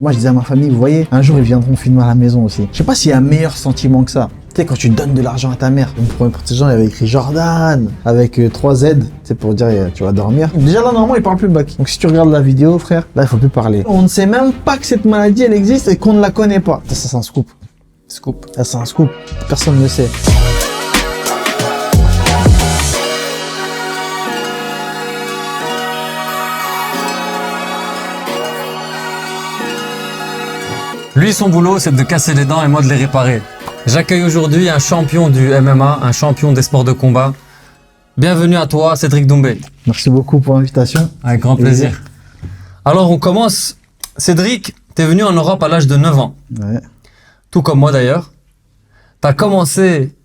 Moi, je disais à ma famille, vous voyez, un jour, ils viendront filmer à la maison aussi. Je sais pas s'il y a un meilleur sentiment que ça. Tu sais, quand tu donnes de l'argent à ta mère. Le premier protège, il avait écrit Jordan, avec 3 Z, c'est pour dire, tu vas dormir. Déjà, là, normalement, il parle plus le bac. Donc, si tu regardes la vidéo, frère, là, il faut plus parler. On ne sait même pas que cette maladie, elle existe et qu'on ne la connaît pas. Ça, c'est un scoop. Scoop. Ça, c'est un scoop. Personne ne le sait. Lui, son boulot, c'est de casser les dents et moi de les réparer. J'accueille aujourd'hui un champion du MMA, un champion des sports de combat. Bienvenue à toi, Cédric Doumbé. Merci beaucoup pour l'invitation. Avec grand plaisir. Alors, on commence. Cédric, t'es venu en Europe à l'âge de 9 ans. Ouais. Tout comme moi d'ailleurs. T'as commencé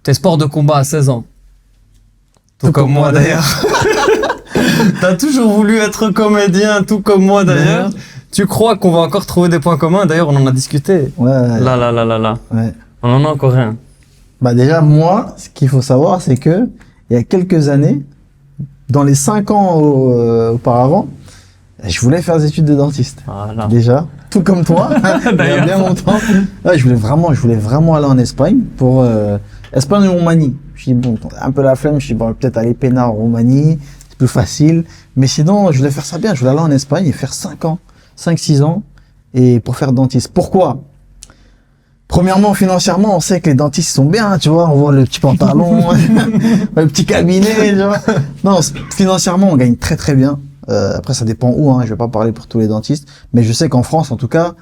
tes sports de combat à 16 ans. Tout comme moi d'ailleurs. T'as toujours voulu être comédien, tout comme moi d'ailleurs. Tu crois qu'on va encore trouver des points communs? D'ailleurs, on en a discuté. Ouais. Là. Ouais. On en a encore un. Bah déjà, moi, ce qu'il faut savoir, c'est que il y a quelques années, dans les 5 ans auparavant, je voulais faire des études de dentiste. Voilà. Déjà, tout comme toi, il y a bien longtemps. Ouais, je voulais vraiment aller en Espagne pour Espagne et Roumanie. Je dis bon, un peu la flemme, je dis bon, peut-être aller peinard en Roumanie, c'est plus facile. Mais sinon, je voulais faire ça bien, je voulais aller en Espagne et faire 5-6 ans et pour faire dentiste. Pourquoi? Premièrement, financièrement, on sait que les dentistes sont bien, tu vois, on voit le petit pantalon, le petit cabinet, tu vois. Non, financièrement, on gagne très très bien. Après, ça dépend où, hein, je vais pas parler pour tous les dentistes, mais je sais qu'en France, en tout cas,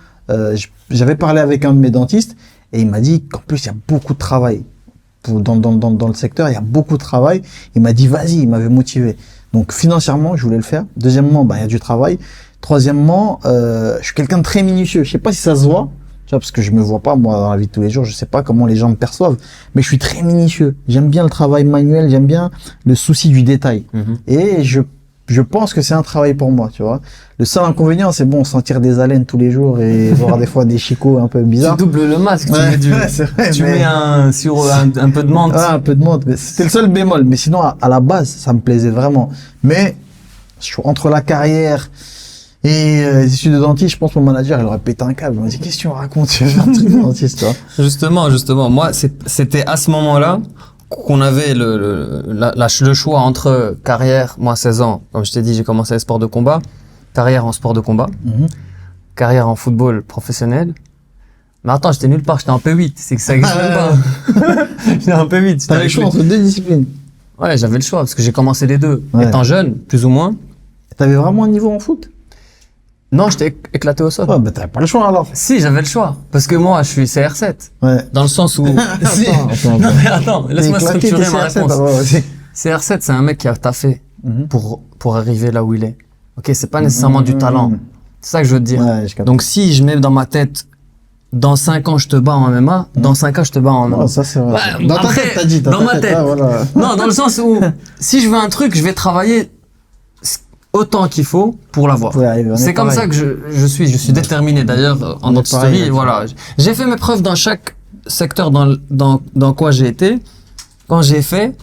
j'avais parlé avec un de mes dentistes et il m'a dit qu'en plus, il y a beaucoup de travail. Dans le secteur, il y a beaucoup de travail. Il m'a dit, vas-y, il m'avait motivé. Donc, financièrement, je voulais le faire. Deuxièmement, il y a du travail. Troisièmement, je suis quelqu'un de très minutieux. Je sais pas si ça se voit, tu vois, parce que je me vois pas, moi, dans la vie de tous les jours. Je sais pas comment les gens me perçoivent, mais je suis très minutieux. J'aime bien le travail manuel, j'aime bien le souci du détail. Et je pense que c'est un travail pour moi, tu vois. Le seul inconvénient, c'est bon, sentir des haleines tous les jours et voir des fois des chicots un peu bizarres. Tu doubles le masque, Ouais, tu mets, vrai, tu mais- mets un peu de menthe. Ah, un peu de monde, mais c'était le seul bémol. Mais sinon, à la base, ça me plaisait vraiment. Mais entre la carrière et les études de dentiste, je pense que mon manager, il aurait pété un câble. Il m'a dit, qu'est-ce que tu racontes? Tu veux faire un truc de dentiste, toi? Justement, moi, c'était à ce moment-là qu'on avait le choix entre carrière, moi 16 ans, comme je t'ai dit, j'ai commencé les sports de combat, carrière en sport de combat, carrière en football professionnel. Mais attends, j'étais nulle part, j'étais en P8, c'est que ça existe même pas. J'étais en P8. j'étais T'avais le avec choix les- entre 2 disciplines. Ouais, j'avais le choix, parce que j'ai commencé les deux. Ouais. Étant jeune, plus ou moins. T'avais vraiment un niveau en foot? Non, j'étais éclaté au sol. Ouais, bah t'avais pas le choix alors. Si, j'avais le choix. Parce que moi, je suis CR7. Ouais. Dans le sens où... Si. Attends. Non mais attends, laisse-moi T'es éclaté, structurer t'es ma CR7, réponse. alors, vas-y. CR7, c'est un mec qui a taffé Mhm. pour arriver là où il est. Ok, c'est pas nécessairement du talent. C'est ça que je veux te dire. Ouais, je capte. Donc si je mets dans ma tête, dans 5 ans je te bats en MMA, dans 5 ans je te bats en MMA. Oh, ça c'est vrai. Ouais, Dans ta après, tête, t'as dit. dans ma tête. Ah, voilà. Non, dans le sens où si je veux un truc, je vais travailler autant qu'il faut pour l'avoir. Pour y arriver, on est C'est comme pareil. ça que je suis déterminé. D'ailleurs, en On est dentisterie, pareil, voilà. J'ai fait mes preuves dans chaque secteur dans quoi j'ai été. Quand j'ai fait,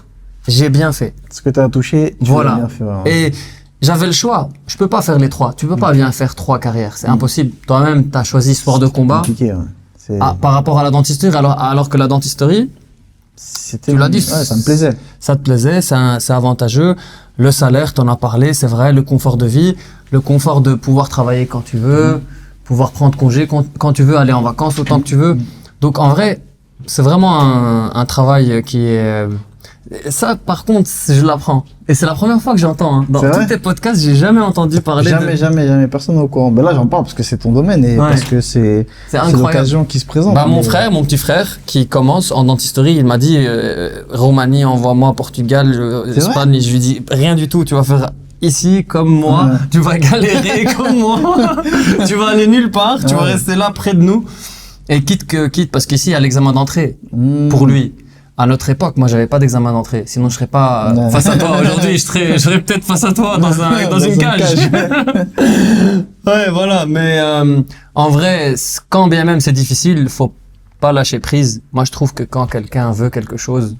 j'ai bien fait. Ce que t'as touché, tu Voilà. l'as bien fait. Vraiment. Et j'avais le choix. Je peux pas faire les 3. Tu peux pas bien faire 3 carrières. C'est impossible. Toi-même, t'as choisi sport de combat. Compliqué, ouais. C'est- Par rapport à la dentisterie, alors que la dentisterie, C'était- tu l'as dit. Ouais, ça me plaisait. ça te plaisait, c'est avantageux. Le salaire, t'en as parlé, c'est vrai. Le confort de vie, le confort de pouvoir travailler quand tu veux, pouvoir prendre congé quand tu veux, aller en vacances autant que tu veux. Donc en vrai, c'est vraiment un travail qui est... Ça, par contre, je l'apprends. Et c'est la première fois que j'entends. Hein. Dans C'est tous vrai tes podcasts, j'ai jamais entendu parler Jamais, personne n'est au courant. Ben là, j'en parle parce que c'est ton domaine et Ouais. parce que c'est incroyable. l'occasion qui se présente. Bah, mon Mais- petit frère, qui commence en dentisterie, il m'a dit Roumanie, envoie-moi Portugal, C'est Espagne. Je lui dis rien du tout, tu vas faire ici comme moi, Ouais. tu vas galérer comme moi, tu vas aller nulle part, tu vas Ouais. rester là près de nous. Et quitte, parce qu'ici, il y a l'examen d'entrée pour lui. À notre époque, moi, j'avais pas d'examen d'entrée. Sinon, je serais pas Ouais. face à toi aujourd'hui. Je serais peut-être face à toi dans une cage. Ouais, voilà. Mais en vrai, quand bien même c'est difficile, faut pas lâcher prise. Moi, je trouve que quand quelqu'un veut quelque chose,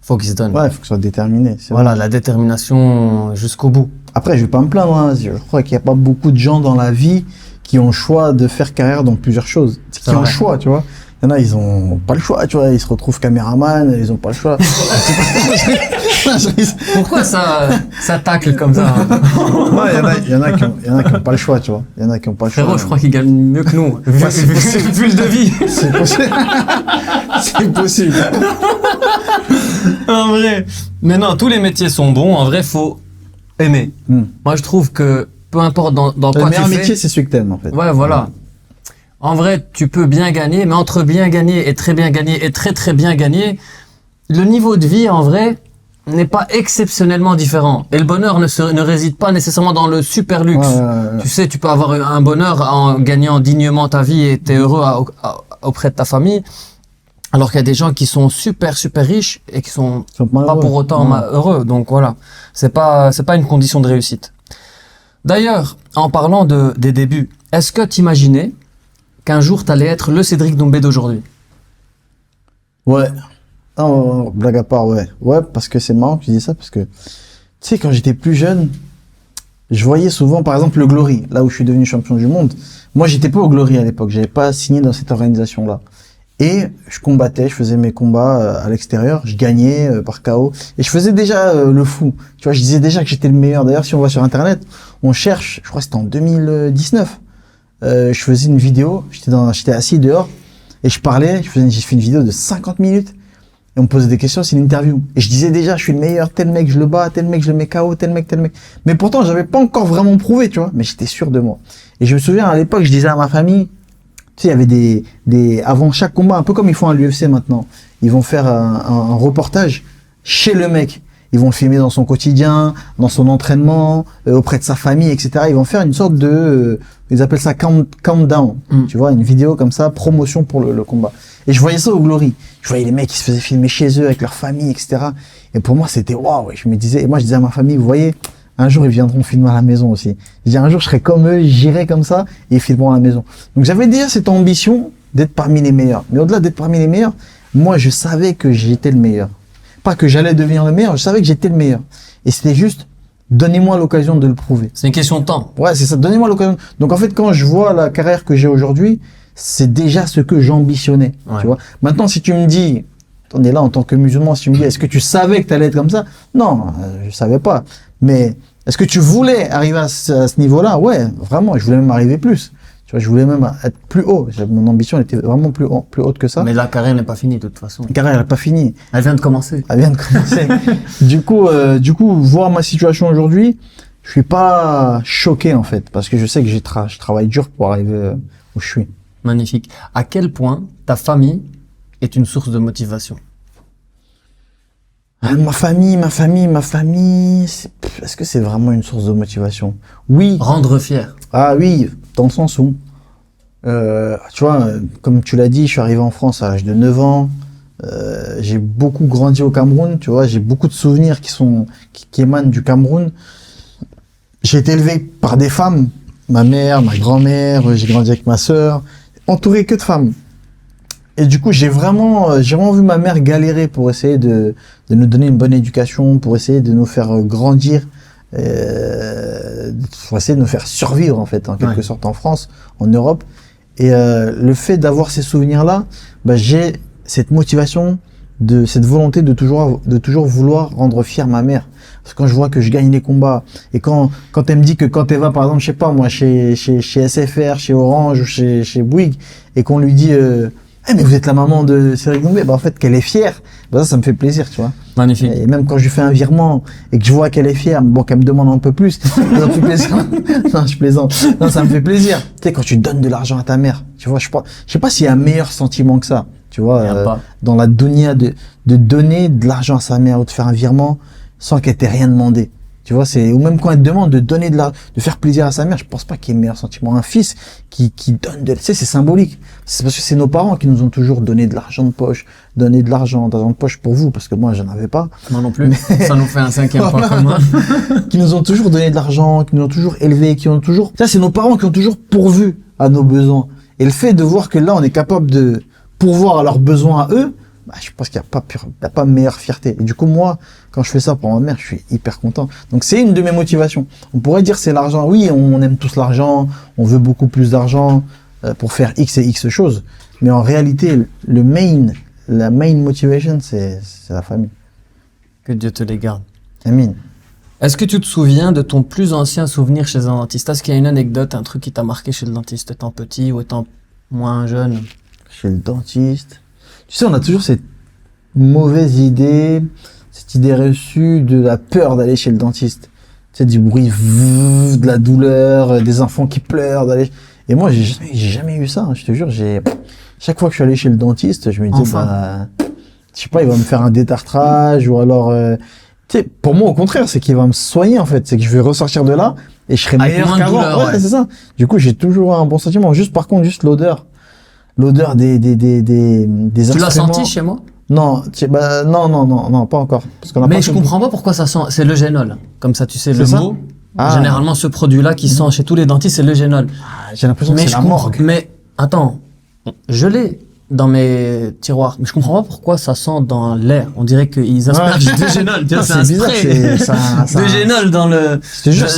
faut qu'il se donne. Ouais, il faut que ce soit déterminé. c'est Voilà, vrai. la détermination jusqu'au bout. Après, je vais pas me plaindre. Hein. Je crois qu'il n'y a pas beaucoup de gens dans la vie qui ont le choix de faire carrière dans plusieurs choses. Qui ont le choix, tu vois. Il y en a, ils ont pas le choix, tu vois. Ils se retrouvent caméraman, ils ont pas le choix. Pourquoi ça tacle comme ça? Non, il y en a qui ont pas le choix, tu vois. Il y en a qui ont pas le choix. Frérot, je crois qu'ils gagnent mieux que nous. Vu le devis. C'est possible. C'est possible. En vrai. Mais non, tous les métiers sont bons. En vrai, faut aimer. Moi, je trouve que peu importe dans quoi tu fais. Le meilleur métier, c'est celui que t'aimes, en fait. Ouais, voilà. En vrai, tu peux bien gagner, mais entre bien gagner et très bien gagner et très très bien gagner, le niveau de vie, en vrai, n'est pas exceptionnellement différent. Et le bonheur ne réside pas nécessairement dans le super luxe. Tu sais, tu peux avoir un bonheur en gagnant dignement ta vie et t'es heureux auprès de ta famille. Alors qu'il y a des gens qui sont super riches et qui sont pas pour autant heureux. Donc voilà. C'est pas une condition de réussite. D'ailleurs, en parlant des débuts, est-ce que t'imaginais qu'un jour t'allais être le Cédric Doumbé d'aujourd'hui? Ouais. Non, blague à part, ouais. Ouais, parce que c'est marrant que tu dis ça, parce que, tu sais, quand j'étais plus jeune, je voyais souvent, par exemple, le Glory, là où je suis devenu champion du monde. Moi, j'étais pas au Glory à l'époque, j'avais pas signé dans cette organisation-là. Et je combattais, je faisais mes combats à l'extérieur, je gagnais par KO. Et je faisais déjà le fou. Tu vois, je disais déjà que j'étais le meilleur. D'ailleurs, si on va sur Internet, on cherche, je crois que c'était en 2019. Je faisais une vidéo, j'étais assis dehors et je parlais, j'ai fait une vidéo de 50 minutes et on me posait des questions, c'est une interview. Et je disais déjà, je suis le meilleur, tel mec je le bats, tel mec je le mets KO, tel mec. Mais pourtant, j'avais pas encore vraiment prouvé, tu vois, mais j'étais sûr de moi. Et je me souviens, à l'époque, je disais à ma famille, tu sais, il y avait avant chaque combat, un peu comme ils font à l'UFC maintenant, ils vont faire un reportage chez le mec. Ils vont le filmer dans son quotidien, dans son entraînement, auprès de sa famille, etc. Ils vont faire une sorte de, ils appellent ça countdown. Tu vois, une vidéo comme ça, promotion pour le combat. Et je voyais ça au Glory. Je voyais les mecs qui se faisaient filmer chez eux avec leur famille, etc. Et pour moi, c'était waouh. Je me disais, et moi je disais à ma famille, vous voyez, un jour ils viendront filmer à la maison aussi. Je dis un jour je serai comme eux, j'irai comme ça et ils filmeront à la maison. Donc j'avais déjà cette ambition d'être parmi les meilleurs. Mais au-delà d'être parmi les meilleurs, moi je savais que j'étais le meilleur. Pas que j'allais devenir le meilleur, je savais que j'étais le meilleur. Et c'était juste, donnez-moi l'occasion de le prouver. C'est une question de temps. Ouais, c'est ça, donnez-moi l'occasion. Donc en fait, quand je vois la carrière que j'ai aujourd'hui, c'est déjà ce que j'ambitionnais. Ouais. Tu vois. Maintenant, si tu me dis, on est là en tant que musulman, si tu me dis, est-ce que tu savais que tu allais être comme ça? Non, je savais pas. Mais est-ce que tu voulais arriver à ce niveau-là? Ouais, vraiment, je voulais même arriver plus. Tu vois, je voulais même être plus haut. Mon ambition était vraiment plus haute que ça. Mais la carrière n'est pas finie de toute façon. La carrière n'est pas finie. Elle vient de commencer. Elle vient de commencer. Du coup, voir ma situation aujourd'hui, je suis pas choqué en fait, parce que je sais que je travaille dur pour arriver où je suis. Magnifique. À quel point ta famille est une source de motivation? Ma famille, est-ce que c'est vraiment une source de motivation? Oui. Rendre fier. Ah oui, dans le sens où, tu vois, comme tu l'as dit, je suis arrivé en France à l'âge de 9 ans. J'ai beaucoup grandi au Cameroun, tu vois, j'ai beaucoup de souvenirs qui émanent du Cameroun. J'ai été élevé par des femmes, ma mère, ma grand-mère, j'ai grandi avec ma sœur, entouré que de femmes. Et du coup, j'ai vraiment vu ma mère galérer pour essayer de nous donner une bonne éducation, pour essayer de nous faire grandir, pour essayer de nous faire survivre, en fait, en quelque sorte, en France, en Europe. Et le fait d'avoir ces souvenirs-là, bah, j'ai cette motivation, cette volonté de toujours vouloir rendre fière ma mère. Parce que quand je vois que je gagne les combats, et quand elle me dit que quand elle va, par exemple, je sais pas, moi, chez SFR, chez Orange, ou chez Bouygues, et qu'on lui dit, mais vous êtes la maman de Cédric Doumbé, bah en fait qu'elle est fière, bah ça me fait plaisir, tu vois. Magnifique. Et même quand je lui fais un virement et que je vois qu'elle est fière, bon qu'elle me demande un peu plus, ça me fait plaisir. Non, je plaisante. Non, ça me fait plaisir. Tu sais, quand tu donnes de l'argent à ta mère, tu vois, je sais pas s'il y a un meilleur sentiment que ça, tu vois, dans la dunya de donner de l'argent à sa mère ou de faire un virement sans qu'elle t'ait rien demandé. Tu vois, ou même quand elle te demande de faire plaisir à sa mère, je pense pas qu'il y ait meilleur sentiment. Un fils qui donne tu sais, c'est symbolique. C'est parce que c'est nos parents qui nous ont toujours donné de l'argent de poche, donné de l'argent de poche pour vous, parce que moi, j'en avais pas. Moi non plus. Mais ça nous fait un 5e point commun. Qui nous ont toujours donné de l'argent, qui nous ont toujours élevés, ça, c'est nos parents qui ont toujours pourvu à nos besoins. Et le fait de voir que là, on est capable de pourvoir à leurs besoins à eux, bah, je pense qu'il n'y a pas meilleure fierté. Et du coup, moi, quand je fais ça pour ma mère, je suis hyper content. Donc, c'est une de mes motivations. On pourrait dire c'est l'argent. Oui, on aime tous l'argent. On veut beaucoup plus d'argent pour faire X et X choses. Mais en réalité, la main motivation, c'est la famille. Que Dieu te les garde. Amine. Est-ce que tu te souviens de ton plus ancien souvenir chez un dentiste? Est-ce qu'il y a une anecdote, un truc qui t'a marqué chez le dentiste étant petit ou étant moins jeune? Chez le dentiste. Tu sais, on a toujours cette mauvaise idée, cette idée reçue de la peur d'aller chez le dentiste. Tu sais, du bruit, de la douleur, des enfants qui pleurent, Et moi, j'ai jamais eu ça, hein, je te jure. Chaque fois que je suis allé chez le dentiste, je me disais, je sais pas, il va me faire un détartrage ou alors, tu sais, pour moi, au contraire, c'est qu'il va me soigner, en fait. C'est que je vais ressortir de là et je serai meilleur qu'avant. Ouais, c'est ça. Du coup, j'ai toujours un bon sentiment. Par contre, l'odeur. L'odeur des instruments. Tu l'as senti chez moi? Non, non, pas encore. Mais je comprends pas pourquoi ça sent. C'est le Génol. Comme ça, tu sais le mot. Généralement, ce produit-là qui sent chez tous les dentistes, c'est le Génol. J'ai l'impression que c'est la morgue. Mais attends, je dans mes tiroirs. Mais je comprends pas pourquoi ça sent dans l'air. On dirait qu'ils aspergent de Génol. C'est bizarre. De Génol dans le... Je te jure,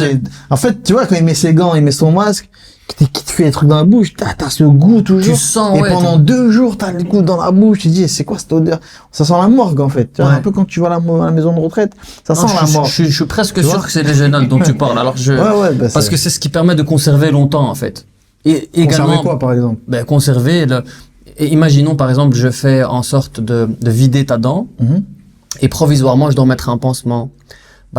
en fait, tu vois, quand il met ses gants, il met son masque, qui te fait des trucs dans la bouche, t'as ce goût toujours. Tu sens, et pendant 2 jours, t'as le goût dans la bouche. Tu te dis, c'est quoi cette odeur? Ça sent la morgue, en fait. Tu vois, un peu quand tu vas à la maison de retraite, ça sent la morgue. Je suis presque sûr que c'est les Génol dont tu parles. Alors parce que c'est ce qui permet de conserver longtemps, en fait. Et également. Conserver quoi, par exemple? Conserver et imaginons, par exemple, je fais en sorte de vider ta dent, et provisoirement, je dois mettre un pansement.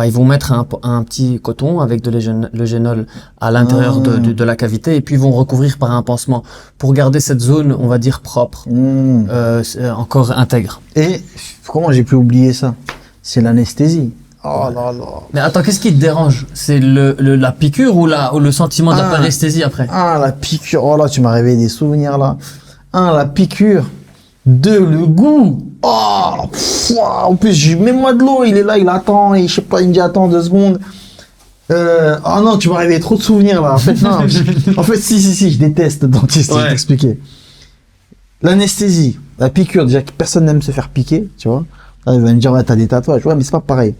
Ils vont mettre un petit coton avec le Génol à l'intérieur de la cavité et puis ils vont recouvrir par un pansement pour garder cette zone, on va dire, propre, encore intègre. Et comment j'ai pu oublier ça? C'est l'anesthésie. Oh là là. Mais attends, qu'est-ce qui te dérange? C'est la piqûre ou le sentiment de la paresthésie après? La piqûre. Oh là, tu m'as réveillé des souvenirs là. La piqûre. 2, le goût. En plus, mets-moi de l'eau, il est là, il attend, et je sais pas, il me dit attends 2 secondes. Non, tu m'as réveillé trop de souvenirs là. En fait, non. En fait, si, je déteste le dentiste, je vais t'expliquer. L'anesthésie, la piqûre, déjà que personne n'aime se faire piquer, tu vois. Là, il va me dire, ouais, t'as des tatouages. Ouais, mais c'est pas pareil.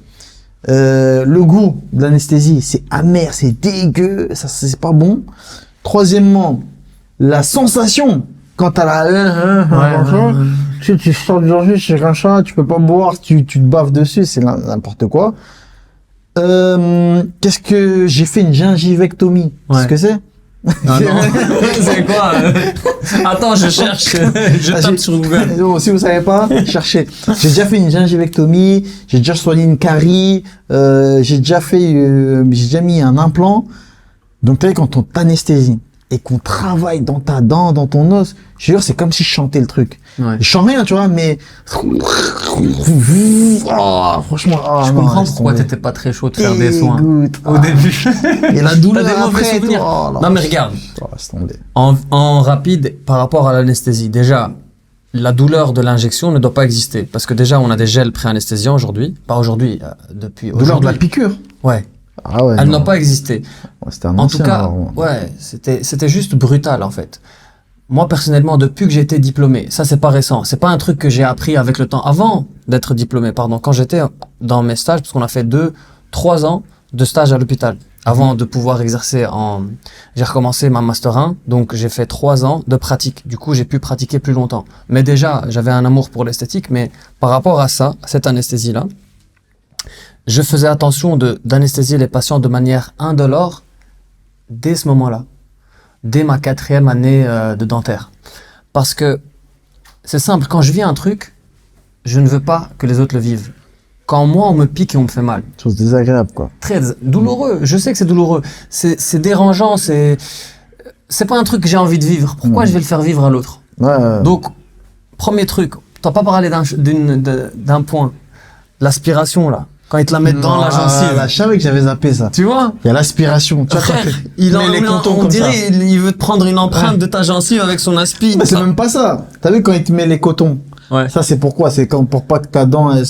Le goût de l'anesthésie, c'est amer, c'est dégueu, ça, c'est pas bon. Troisièmement, la sensation. Quand t'as tu sors du danger chez un chat, tu peux pas boire, tu te baves dessus, c'est n'importe quoi. Qu'est-ce que j'ai fait une gingivectomie? Qu'est-ce que c'est? Ah non. C'est quoi? Attends, je cherche. Je tape sur Google. Si vous savez pas, cherchez. J'ai déjà fait une gingivectomie, j'ai déjà soigné une carie, j'ai déjà mis un implant. Donc t'as vu, quand on t'anesthésie et qu'on travaille dans ta dent, dans ton os, je jure, c'est comme si je chantais le truc. Je chante rien, tu vois, mais franchement, je comprends pourquoi t'étais pas très chaud de faire des soins au début. Et la douleur t'as des mauvais après, souvenirs. Non mais regarde, en rapide par rapport à l'anesthésie, déjà la douleur de l'injection ne doit pas exister parce que déjà on a des gels pré-anesthésiants aujourd'hui, pas aujourd'hui, depuis aujourd'hui. Douleur de la piqûre. Ouais. Elle n'a pas existé. En tout cas, c'était juste brutal en fait. Moi personnellement, depuis que j'ai été diplômé, ça c'est pas récent, c'est pas un truc que j'ai appris avec le temps. Avant d'être diplômé, quand j'étais dans mes stages, parce qu'on a fait 2-3 ans de stage à l'hôpital avant de pouvoir exercer j'ai recommencé ma master 1, donc j'ai fait 3 ans de pratique. Du coup, j'ai pu pratiquer plus longtemps. Mais déjà, j'avais un amour pour l'esthétique, mais par rapport à ça, cette anesthésie-là, je faisais attention d'anesthésier les patients de manière indolore dès ce moment-là, dès ma 4e année de dentaire. Parce que c'est simple, quand je vis un truc, je ne veux pas que les autres le vivent. Quand moi, on me pique et on me fait mal. Chose désagréable, quoi. Très douloureux. Je sais que c'est douloureux. C'est dérangeant, c'est pas un truc que j'ai envie de vivre. Pourquoi je vais le faire vivre à l'autre? Donc, premier truc, t'as pas parlé d'un point. L'aspiration, là. Quand ils te la mettent dans la gencive. Je savais que j'avais zappé ça. Tu vois? Il y a l'aspiration. Frère, on dirait, il veut te prendre une empreinte de ta gencive avec son aspi. Mais c'est même pas ça. T'as vu quand il te met les cotons? Ça, c'est pourquoi? C'est pour pas que ta dent, elle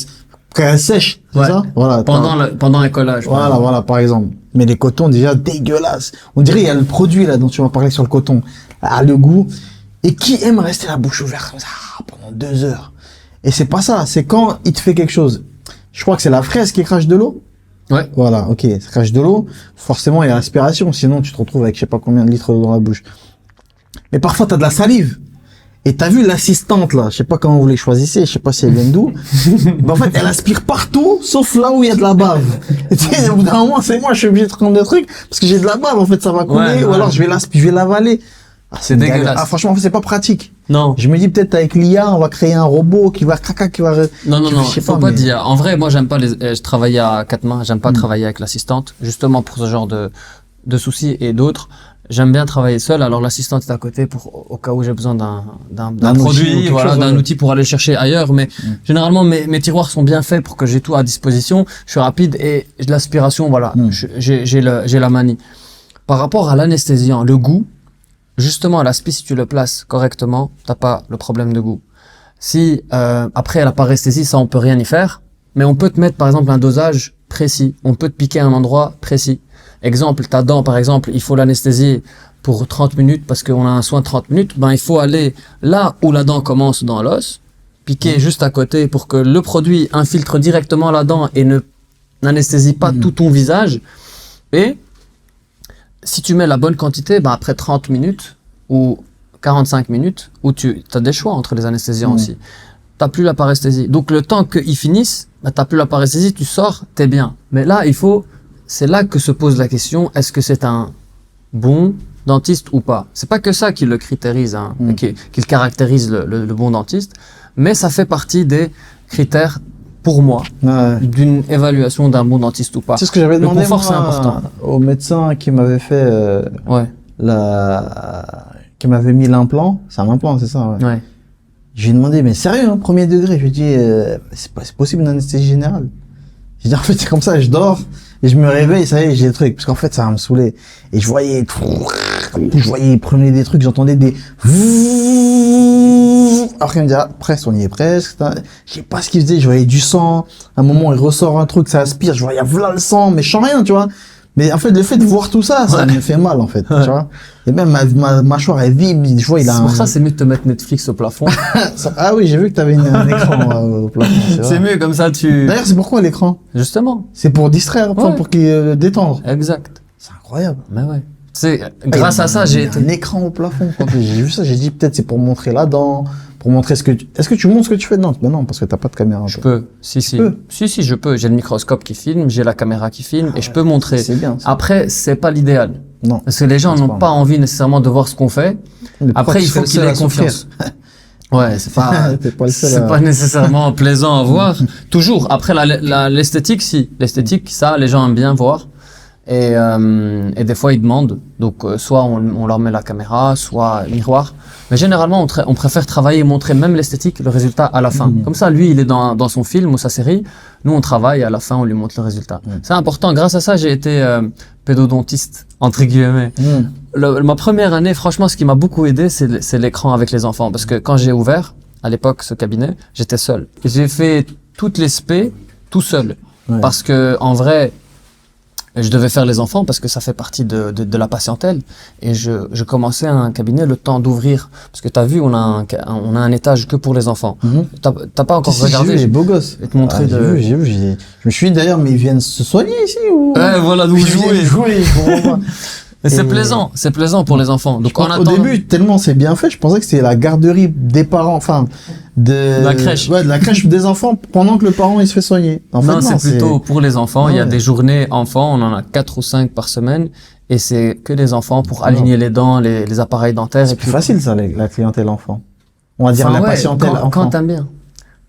sèche. C'est ça? Voilà. Pendant un collage. Voilà, par exemple. Mais les cotons, déjà, dégueulasses. On dirait, il y a le produit, là, dont tu m'as parlé sur le coton. Le goût. Et qui aime rester la bouche ouverte comme ça, pendant 2 heures? Et c'est pas ça, c'est quand il te fait quelque chose. Je crois que c'est la fraise qui crache de l'eau. Ouais. Voilà, ok, ça crache de l'eau. Forcément, il y a l'aspiration, sinon tu te retrouves avec je sais pas combien de litres dans la bouche. Mais parfois, t'as de la salive. Et t'as vu l'assistante, là, je sais pas comment vous les choisissez, je sais pas si elle vient d'où. Mais en fait, elle aspire partout, sauf là où il y a de la bave. Et tu sais, au bout d'un moment, c'est moi, je suis obligé de prendre le truc, parce que j'ai de la bave, en fait, ça va couler, ou alors je vais l'avaler. Ah, C'est dégueulasse. Ah, franchement, en fait, c'est pas pratique. Non. Je me dis peut-être avec l'IA, on va créer un robot qui va qui va. Non, je sais faut pas dire. En vrai, moi, j'aime pas je travaillais à quatre mains, j'aime pas travailler avec l'assistante, justement pour ce genre de soucis et d'autres. J'aime bien travailler seul, alors l'assistante est à côté au cas où j'ai besoin d'un produit, voilà, d'un outil pour aller chercher ailleurs, mais généralement, mes tiroirs sont bien faits pour que j'ai tout à disposition, je suis rapide et l'aspiration, voilà, j'ai la manie. Par rapport à l'anesthésiant, le goût, justement, l'aspi, si tu le places correctement, t'as pas le problème de goût. Si après la paresthésie, ça on peut rien y faire, mais on peut te mettre par exemple un dosage précis, on peut te piquer un endroit précis. Exemple, ta dent par exemple, il faut l'anesthésier pour 30 minutes parce qu'on a un soin de 30 minutes, ben il faut aller là où la dent commence dans l'os, piquer juste à côté pour que le produit infiltre directement la dent et n'anesthésie pas tout ton visage. Et si tu mets la bonne quantité, ben après 30 minutes ou 45 minutes, où tu as des choix entre les anesthésiens aussi. T'as plus la paresthésie. Donc le temps qu'ils finissent, ben, t'as plus la paresthésie, tu sors, t'es bien. Mais là, c'est là que se pose la question, est-ce que c'est un bon dentiste ou pas? C'est pas que ça qui le critérise, hein, qui le caractérise le bon dentiste, mais ça fait partie des critères pour moi, d'une évaluation d'un bon dentiste ou pas. C'est ce que j'avais demandé c'est important. Au médecin qui m'avait fait qui m'avait mis l'implant. C'est un implant, c'est ça? Ouais. J'ai demandé, mais sérieux, hein, premier degré? Je lui ai dit, c'est possible une anesthésie générale? J'ai dit, en fait, c'est comme ça, je dors et je me réveille, ça y est, j'ai des trucs. Parce qu'en fait, ça va me saouler. Et je voyais, il prenait des trucs, j'entendais des après, il me dit, presque, on y est presque. Je sais pas ce qu'il faisait, je voyais du sang. À un moment, il ressort un truc, ça aspire, je voyais voilà le sang, mais je sens rien, tu vois. Mais en fait, le fait de voir tout ça, ça me fait mal, en fait, tu vois. Et même ma mâchoire est vibre, je vois, il a C'est pour ça, c'est mieux de te mettre Netflix au plafond. Ah oui, j'ai vu que t'avais un écran au plafond. C'est mieux, comme ça, D'ailleurs, c'est pourquoi l'écran? Justement. C'est pour distraire, pour qu'il détendre. Exact. C'est incroyable. Mais ouais. C'est grâce à ça, j'ai été un écran au plafond. Quand j'ai vu ça, j'ai dit peut-être c'est pour montrer la dent, pour montrer est-ce que tu montres ce que tu fais? Non, parce que t'as pas de caméra. Je peux. Si, je peux. J'ai le microscope qui filme, j'ai la caméra qui filme et je peux montrer. C'est bien. Après, c'est pas l'idéal. Non. Parce que les gens n'ont pas envie nécessairement de voir ce qu'on fait. Après, il faut qu'ils aient confiance. Ouais, c'est pas nécessairement plaisant à voir. Toujours. Après, l'esthétique, si. L'esthétique, ça, les gens aiment bien voir. Et des fois, ils demandent. Donc, soit on leur met la caméra, soit miroir. Mais généralement, on préfère travailler et montrer même l'esthétique, le résultat à la fin. Comme ça, lui, il est dans son film ou sa série. Nous, on travaille et à la fin, on lui montre le résultat. C'est important. Grâce à ça, j'ai été pédodontiste, entre guillemets. Ma première année, franchement, ce qui m'a beaucoup aidé, c'est l'écran avec les enfants. Parce que quand j'ai ouvert, à l'époque, ce cabinet, j'étais seul. J'ai fait toutes les spé tout seul. Parce que, en vrai, je devais faire les enfants parce que ça fait partie de la patientèle. Et je commençais un cabinet le temps d'ouvrir. Parce que t'as vu, on a un étage que pour les enfants. T'as pas encore regardé? J'ai vu les beaux gosses. Et te montrer j'ai vu. Je me suis dit d'ailleurs, mais ils viennent se soigner ici ou? Ouais, voilà, donc jouer. Mais c'est plaisant pour les enfants. Donc au début, tellement c'est bien fait, je pensais que c'était la garderie des parents, enfin de la crèche. Ouais, de la crèche des enfants pendant que le parent il se fait soigner. En fait, non, c'est plutôt pour les enfants. Il y a des journées enfants, on en a 4 ou 5 par semaine, et c'est que des enfants pour aligner les dents, les appareils dentaires. C'est plus facile ça, la clientèle enfant. On va dire la patientèle enfant. Quand t'aimes bien,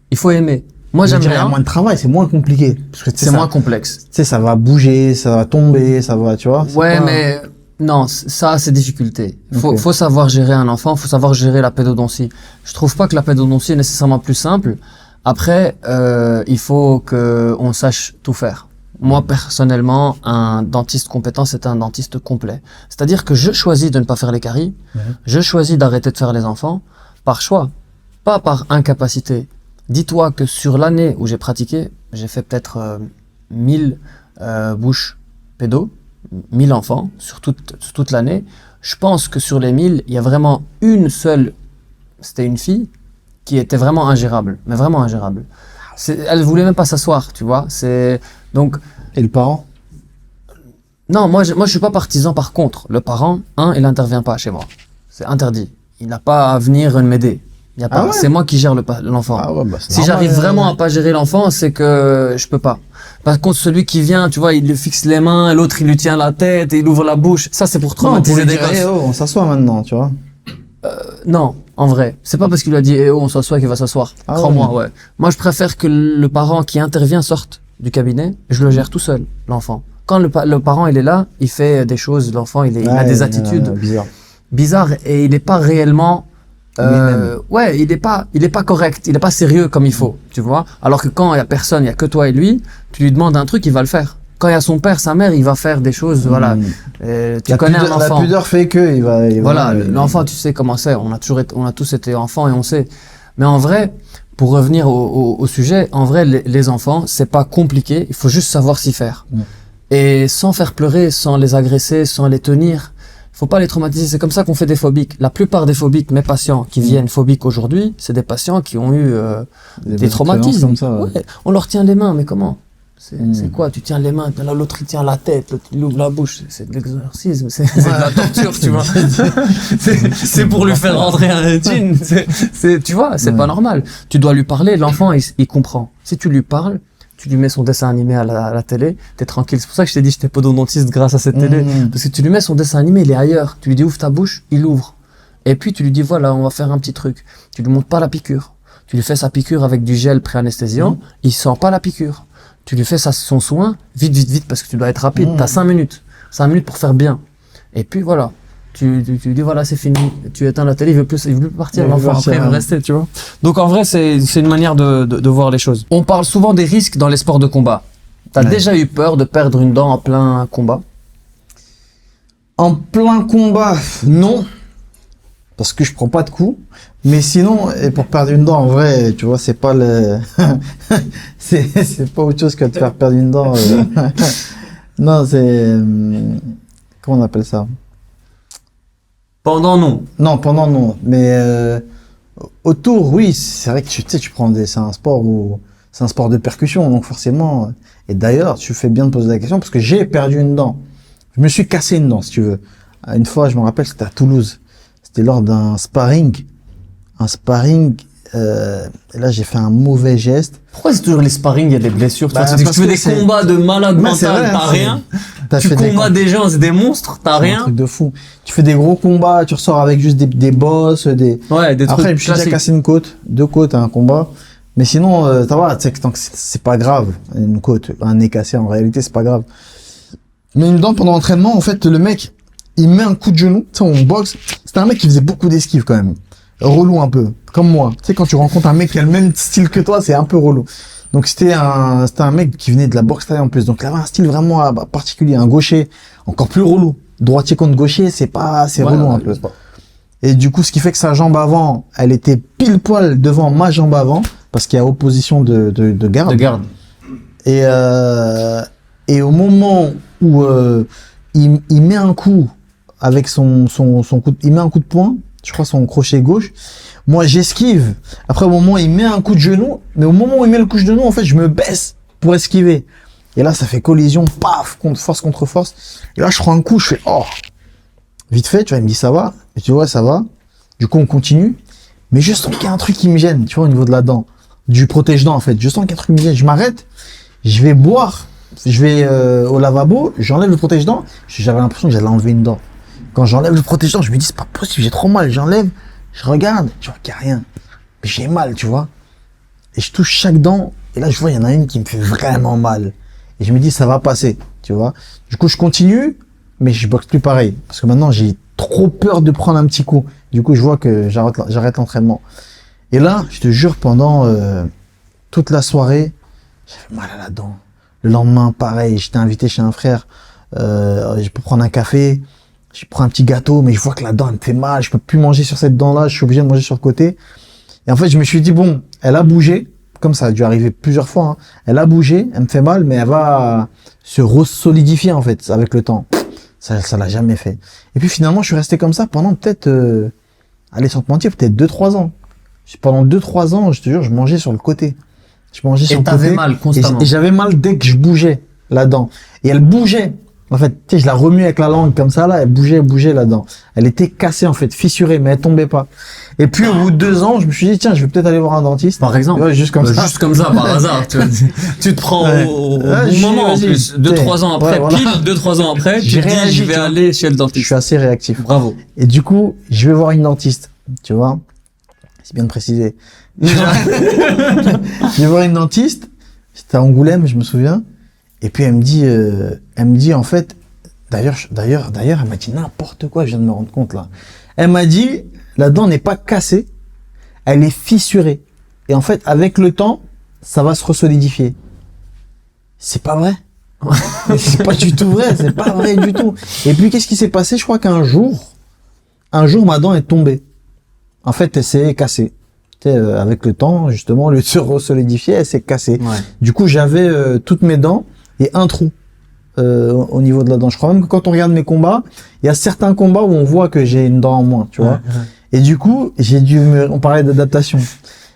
il faut aimer. Moi, j'aime bien. Il y a moins de travail, c'est moins compliqué. C'est moins complexe. Tu sais, ça va bouger, ça va tomber, ça va, tu vois. Ouais, mais non, ça, c'est difficulté. Faut savoir gérer un enfant, faut savoir gérer la pédodontie. Je trouve pas que la pédodontie est nécessairement plus simple. Après, il faut qu'on sache tout faire. Moi, personnellement, un dentiste compétent, c'est un dentiste complet. C'est-à-dire que je choisis de ne pas faire les caries, je choisis d'arrêter de faire les enfants par choix, pas par incapacité. Dis-toi que sur l'année où j'ai pratiqué, j'ai fait peut-être 1000 bouches pédo, 1000 enfants sur toute l'année. Je pense que sur les 1000, il y a vraiment une seule, c'était une fille, qui était vraiment ingérable, mais vraiment ingérable. Elle voulait même pas s'asseoir, tu vois. Donc. Et le parent? Non, moi, je suis pas partisan. Par contre, le parent, il intervient pas chez moi. C'est interdit. Il n'a pas à venir m'aider. Y a pas. Ah ouais? C'est moi qui gère l'enfant. Ah ouais, bah, c'est si normal, j'arrive vraiment à pas gérer l'enfant, c'est que je peux pas. Par contre, celui qui vient, tu vois, il lui fixe les mains, l'autre il lui tient la tête et il ouvre la bouche. Ça, c'est pour Non, traumatiser pour lui des dire, gosses. eh oh, on s'assoit maintenant, tu vois. Non, en vrai. C'est pas parce qu'il lui a dit, eh oh, on s'assoit qu'il va s'asseoir. Ah Crois-moi, ouais. Moi, je préfère que le parent qui intervient sorte du cabinet. Je le gère tout seul, l'enfant. Quand le parent, il est là, il fait des choses, l'enfant, il a des attitudes bizarres et il n'est pas réellement, ouais, il est pas correct, il est pas sérieux comme il faut, tu vois. Alors que quand il y a personne, il y a que toi et lui, tu lui demandes un truc, il va le faire. Quand il y a son père, sa mère, il va faire des choses, voilà. Tu connais un enfant. La pudeur fait que il va voilà, l'enfant, tu sais comment c'est. On a tous été enfants et on sait. Mais en vrai, pour revenir au sujet, en vrai, les enfants, c'est pas compliqué. Il faut juste savoir s'y faire. Et sans faire pleurer, sans les agresser, sans les tenir. Faut pas les traumatiser. C'est comme ça qu'on fait des phobiques. La plupart des phobiques, mes patients qui viennent phobiques aujourd'hui, c'est des patients qui ont eu des traumatismes. Comme ça, ouais. Ouais, on leur tient les mains, mais comment? C'est quoi? Tu tiens les mains, l'autre il tient la tête, l'autre il ouvre la bouche. C'est de l'exorcisme, c'est de la torture, tu vois. c'est pour lui faire rentrer un djinn. Tu vois, c'est pas normal. Tu dois lui parler, l'enfant il comprend. Si tu lui parles, tu lui mets son dessin animé à la télé, t'es tranquille. C'est pour ça que je t'ai dit j'étais pododontiste grâce à cette télé. Parce que tu lui mets son dessin animé, il est ailleurs. Tu lui dis ouvre ta bouche, il ouvre. Et puis tu lui dis voilà, on va faire un petit truc. Tu lui montres pas la piqûre. Tu lui fais sa piqûre avec du gel pré-anesthésiant, il sent pas la piqûre. Tu lui fais son soin, vite, parce que tu dois être rapide. T'as 5 minutes. 5 minutes pour faire bien. Et puis voilà. Tu dis voilà, c'est fini. Tu éteins la télé, il veut plus partir. L'enfant après, il veut rester, tu vois. Donc en vrai, c'est une manière de voir les choses. On parle souvent des risques dans les sports de combat. T'as déjà eu peur de perdre une dent en plein combat? En plein combat, non. Parce que je prends pas de coups. Mais sinon, et pour perdre une dent, en vrai, tu vois, c'est pas c'est pas autre chose que de faire perdre une dent. Non, c'est, comment on appelle ça? Pendant, non. Non, pendant, non. Mais, autour, oui, c'est vrai que tu sais, c'est un sport de percussion, donc forcément. Et d'ailleurs, tu fais bien de poser la question parce que j'ai perdu une dent. Je me suis cassé une dent, si tu veux. Une fois, je me rappelle, c'était à Toulouse. C'était lors d'un sparring. Et là j'ai fait un mauvais geste. Pourquoi c'est toujours les sparring, il y a des blessures? Bah, tu fais des combats de malade mental, t'as rien. Tu combats des gens, c'est des monstres, t'as rien. C'est un truc de fou. Tu fais des gros combats, tu ressors avec juste des bosses, des trucs. Après, je me suis déjà cassé une côte, 2 côtes à un combat. Mais sinon, ça va, tu sais que tant que c'est pas grave. Une côte, un nez cassé, en réalité, c'est pas grave. Mais une dent pendant l'entraînement, en fait, le mec, il met un coup de genou, tu sais, on boxe. C'était un mec qui faisait beaucoup d'esquives quand même. Relou un peu, comme moi. Tu sais, quand tu rencontres un mec qui a le même style que toi, c'est un peu relou. Donc c'était un mec qui venait de la boxe thaï en plus. Donc il avait un style vraiment particulier, un gaucher, encore plus relou. Droitier contre gaucher, c'est relou un peu. Et du coup, ce qui fait que sa jambe avant, elle était pile poil devant ma jambe avant, parce qu'il y a opposition de garde. De garde. Et au moment où il met un coup avec son coup, il met un coup de poing, je crois son crochet gauche. Moi, j'esquive. Après, au moment où il met un coup de genou, mais au moment où il met le coup de genou, en fait, je me baisse pour esquiver. Et là, ça fait collision, paf, force contre force. Et là, je prends un coup, je fais, oh. Vite fait, tu vois, il me dit, ça va. Et tu vois, ça va. Du coup, on continue. Mais je sens qu'il y a un truc qui me gêne, tu vois, au niveau de la dent. Du protège-dent, en fait. Je sens qu'il y a un truc qui me gêne. Je m'arrête. Je vais boire. Je vais au lavabo. J'enlève le protège-dent. J'avais l'impression que j'allais enlever une dent. Quand j'enlève le protège-dent, je me dis, c'est pas possible, j'ai trop mal. J'enlève, je regarde, je vois qu'il n'y a rien. Mais j'ai mal, tu vois. Et je touche chaque dent. Et là, je vois, il y en a une qui me fait vraiment mal. Et je me dis, ça va passer, tu vois. Du coup, je continue, mais je boxe plus pareil. Parce que maintenant, j'ai trop peur de prendre un petit coup. Du coup, je vois que j'arrête l'entraînement. Et là, je te jure, pendant toute la soirée, j'avais mal à la dent. Le lendemain, pareil, j'étais invité chez un frère. Je peux prendre un café. Je prends un petit gâteau, mais je vois que la dent, elle me fait mal. Je peux plus manger sur cette dent-là. Je suis obligé de manger sur le côté. Et en fait, je me suis dit, bon, elle a bougé. Comme ça a dû arriver plusieurs fois. Hein. Elle a bougé, elle me fait mal, mais elle va se re-solidifier, en fait, avec le temps. Ça l'a jamais fait. Et puis finalement, je suis resté comme ça pendant peut-être, allez, sans te mentir, peut-être 2-3 ans. Pendant 2-3 ans, je te jure, je mangeais sur le côté. Je mangeais sur Et le côté. t'avais mal constamment. Et j'avais mal dès que je bougeais la dent. Et elle bougeait. En fait, tu sais, je la remuais avec la langue comme ça, là, elle bougeait la dent. Elle était cassée, en fait, fissurée, mais elle tombait pas. Et puis, au bout de 2 ans, je me suis dit, tiens, je vais peut-être aller voir un dentiste. Par exemple. Ouais, juste comme ça. Juste comme ça, par hasard. Tu te prends au bon moment, en plus. 2-3 ans après, voilà. pile 2-3 ans après, tu J'ai te dis, réagi, je vais tu vois. aller chez le Je dentiste. suis assez réactif. Bravo. Et du coup, je vais voir une dentiste, tu vois. C'est bien de préciser. Je vais voir une dentiste. C'était à Angoulême, je me souviens. Et puis elle me dit en fait, d'ailleurs, elle m'a dit n'importe quoi. Je viens de me rendre compte là. Elle m'a dit, la dent n'est pas cassée, elle est fissurée. Et en fait, avec le temps, ça va se resolidifier. C'est pas vrai. C'est pas du tout vrai. C'est pas vrai du tout. Et puis qu'est-ce qui s'est passé? Je crois qu'un jour, ma dent est tombée. En fait, elle s'est cassée. Tu sais, avec le temps, justement, au lieu de se resolidifier, elle s'est cassée. Ouais. Du coup, j'avais toutes mes dents et un trou au niveau de la dent. Je crois même que quand on regarde mes combats, il y a certains combats où on voit que j'ai une dent en moins, tu vois. Et du coup, on parlait d'adaptation.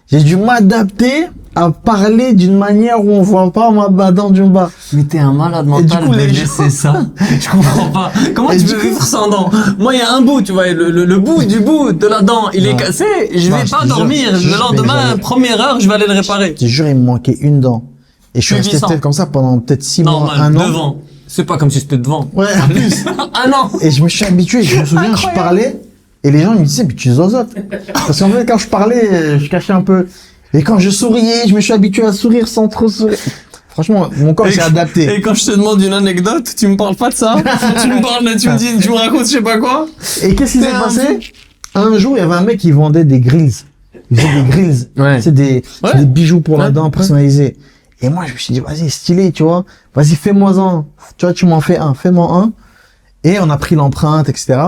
J'ai dû m'adapter à parler d'une manière où on voit pas ma dent du bas. Mais t'es un malade Et du mental coup, de les laisser ça. Je comprends pas. Comment Et tu du peux coup- vivre sans dent? Moi, il y a un bout, tu vois, le bout du bout de la dent, il est Ouais. cassé. Je Non, vais je pas te jure, dormir. je te Le jure, lendemain, mais première heure, je vais aller le réparer. Je te jure, il me manquait une dent. Et je suis resté Puissant. peut-être comme ça pendant peut-être 6 mois, Normal, 1 an. devant. C'est pas comme si c'était devant. Ouais, en plus. Un an. Et je me suis habitué, je me souviens, je parlais, et les gens ils me disaient, mais tu zozotes. Parce qu'en fait, quand je parlais, je cachais un peu. Et quand je souriais, je me suis habitué à sourire sans trop sourire. Franchement, mon corps s'est adapté. Et quand je te demande une anecdote, tu me parles pas de ça. Tu me racontes je sais pas quoi. Et qu'est-ce qui s'est C'est un passé? Un jour, il y avait un mec qui vendait des grills. Il faisait des grills. Ouais. C'est des bijoux pour la Ouais. dent personnalisés. Et moi, je me suis dit, vas-y, stylé, tu vois. Vas-y, fais-moi un. Tu vois, tu m'en fais un. Fais-moi un. Et on a pris l'empreinte, etc.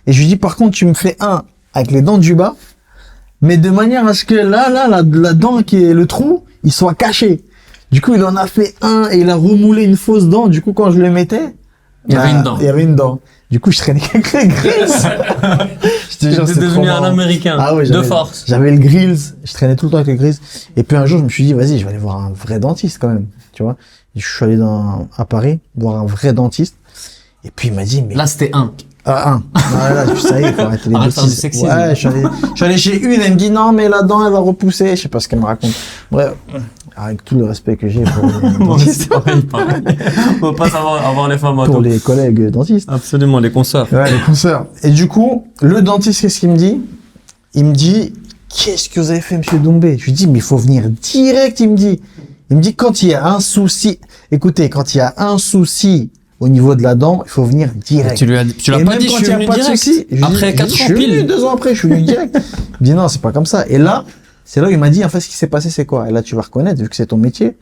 Et je lui dis, par contre, tu me fais un avec les dents du bas, mais de manière à ce que la dent qui est le trou, il soit caché. Du coup, il en a fait un et il a remoulé une fausse dent. Du coup, quand je le mettais, Il y avait une dent. Il y avait une dent. Du coup, je traînais avec les grills. Je te jure, T'es c'est trop devenu un marrant. Américain. Ah ouais, De force. J'avais le grills. Je traînais tout le temps avec les grills. Et puis un jour, je me suis dit, vas-y, je vais aller voir un vrai dentiste quand même. Tu vois. Et je suis allé à Paris, voir un vrai dentiste. Et puis il m'a dit, mais... Là, c'était un. Un. Non, là, ça y est, il faut arrêter les Arrête de faire du bêtises. sexisme. Ouais, je suis allé chez une, elle me dit, non, mais la dent, elle va repousser. Je sais pas ce qu'elle me raconte. Bref, avec tout le respect que j'ai pour les dentistes, pareil. On va pas savoir avoir les femmes pour les collègues dentistes. Absolument, les consoeurs. Ouais, les consoeurs. Et du coup, le dentiste, qu'est-ce qu'il me dit? Il me dit, qu'est-ce que vous avez fait, monsieur Doumbé? Je lui dis, mais il faut venir direct, il me dit. Il me dit, quand il y a un souci, écoutez, quand il y a un souci au niveau de la dent, il faut venir direct. Tu l'as Et pas même dit, quand je suis il y a venu pas de direct. souci, je lui Après dis, 4 je ans suis venu pile. 2 ans après, je suis venu direct. Il me dit, non, c'est pas comme ça. Et là, c'est là où il m'a dit, en fait, ce qui s'est passé, c'est quoi? Et là, tu vas reconnaître, vu que c'est ton métier.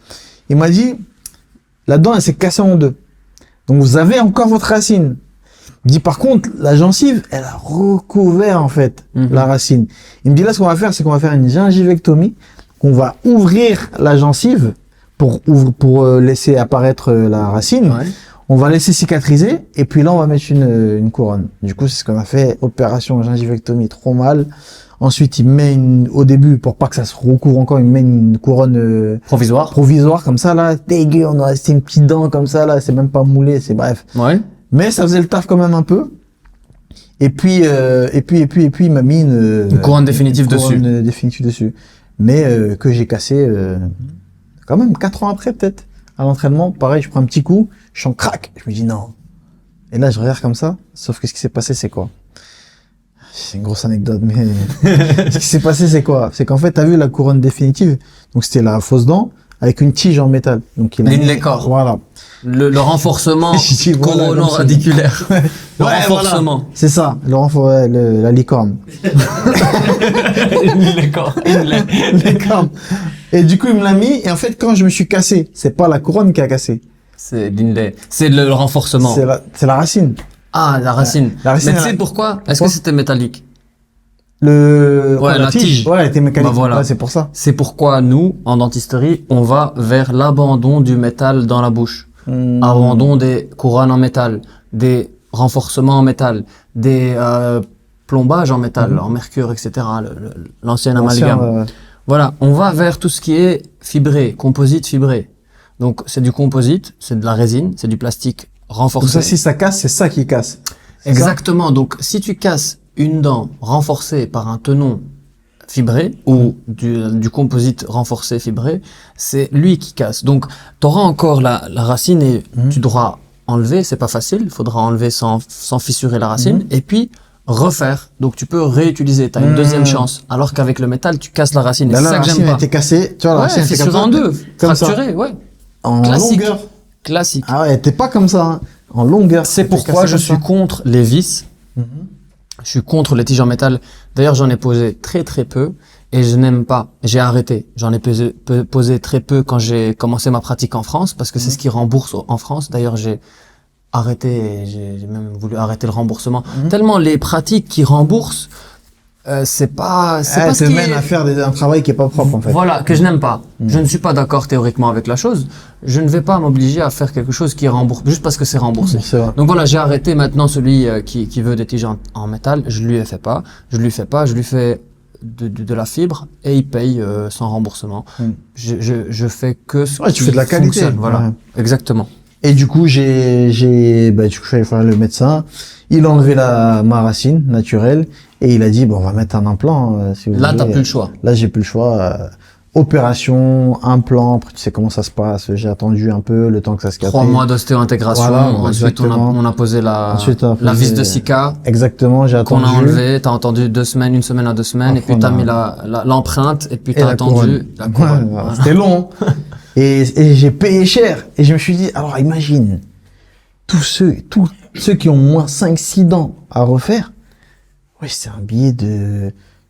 Il m'a dit, la dent, elle s'est cassée en deux. Donc, vous avez encore votre racine. Il me dit, par contre, la gencive, elle a recouvert, en fait, la racine. Il me dit, là, ce qu'on va faire, c'est qu'on va faire une gingivectomie, qu'on va ouvrir la gencive pour laisser apparaître la racine. Ouais. On va laisser cicatriser, et puis là, on va mettre une couronne. Du coup, c'est ce qu'on a fait, opération gingivectomie, trop mal. Ensuite, il met au début, pour pas que ça se recouvre encore, il met une couronne provisoire, comme ça, là, dégueu, on a resté une petite dent, comme ça, là, c'est même pas moulé, c'est bref. Ouais. Mais ça faisait le taf quand même un peu. Et puis, il m'a mis Une couronne définitive dessus. définitive dessus. Mais, que j'ai cassé, quand même, 4 ans après, peut-être. À l'entraînement, pareil, je prends un petit coup, je sens crac, je me dis non. Et là, je regarde comme ça, sauf que ce qui s'est passé, c'est quoi? C'est une grosse anecdote, mais ce qui s'est passé, c'est quoi? C'est qu'en fait, t'as vu la couronne définitive, donc c'était la fausse dent, avec une tige en métal. Donc il a L'inlay corps. Voilà. Le renforcement Je dis, voilà, corono-radiculaire. Le Ouais, renforcement. voilà. C'est ça, la licorne. L'inlay corps. Licorne. Et du coup, il me l'a mis, et en fait, quand je me suis cassé, c'est pas la couronne qui a cassé. C'est l'inlay. C'est le renforcement. C'est la racine. Ah, la racine. La racine, Mais tu sais elle- pourquoi? Est-ce que c'était métallique? Ouais, la tige. Ouais, elle était mécanique. Bah voilà. Ouais, c'est pour ça. C'est pourquoi nous, en dentisterie, on va vers l'abandon du métal dans la bouche. Abandon des couronnes en métal, des renforcements en métal, des plombage en métal, en mercure, etc., l'ancien amalgame. L'ancien, Voilà, on va vers tout ce qui est fibré, composite fibré. Donc, c'est du composite, c'est de la résine, c'est du plastique renforcé. Donc ça, si ça casse, c'est ça qui casse. C'est Exactement. Donc, si tu casses une dent renforcée par un tenon fibré ou du composite renforcé fibré, c'est lui qui casse. Donc, tu auras encore la racine et tu devras enlever, c'est pas facile, il faudra enlever sans fissurer la racine et puis refaire. Donc, tu peux réutiliser, tu as une deuxième chance. Alors qu'avec le métal, tu casses la racine. Là, C'est la ça que j'aime racine pas. était cassée, tu vois, la Ouais, racine était fissurée en deux, comme ça. fracturée, ouais. En Classique. longueur. Classique. Ah ouais, t'es pas comme ça, hein. En longueur. C'est t'es pourquoi cassé je comme suis ça. contre les vis. Je suis contre les tiges en métal. D'ailleurs, j'en ai posé très peu et je n'aime pas. J'ai arrêté. J'en ai posé très peu quand j'ai commencé ma pratique en France parce que c'est ce qui rembourse en France. D'ailleurs, j'ai arrêté et j'ai même voulu arrêter le remboursement. Tellement les pratiques qui remboursent, c'est pas Elle ce te qui mène est... à faire un travail qui est pas propre, en fait. Voilà, que je n'aime pas. Je ne suis pas d'accord théoriquement avec la chose. Je ne vais pas m'obliger à faire quelque chose qui est remboursé, juste parce que c'est remboursé. C'est vrai. Donc voilà, j'ai arrêté maintenant celui qui veut des tiges en métal. Je lui fais pas. Je lui fais de la fibre et il paye sans remboursement. Je fais que ce Ouais, tu qui fais de la qualité. fonctionne. Voilà, Ouais. exactement. Et du coup, du coup, je suis allé voir le médecin. Il a enlevé ma racine naturelle et il a dit, bon, on va mettre un implant. Si vous Là, voulez. t'as plus le choix. Là, j'ai plus le choix. Opération, implant. Après, tu sais comment ça se passe. J'ai attendu un peu le temps que ça se 3 mois d'ostéo-intégration. Voilà, Ensuite, on a posé Ensuite, on a la posé- vis de Sika Exactement, j'ai qu'on attendu. a enlevé. T'as attendu 2 semaines, 1 semaine à 2 semaines, et puis Après, t'as on a- mis l'empreinte, et puis Et t'as la attendu couronne. la couronne. Ouais, Voilà. C'était long. Et j'ai payé cher. Et je me suis dit, alors imagine, tous ceux qui ont moins 5-6 dents à refaire, ouais, c'est un billet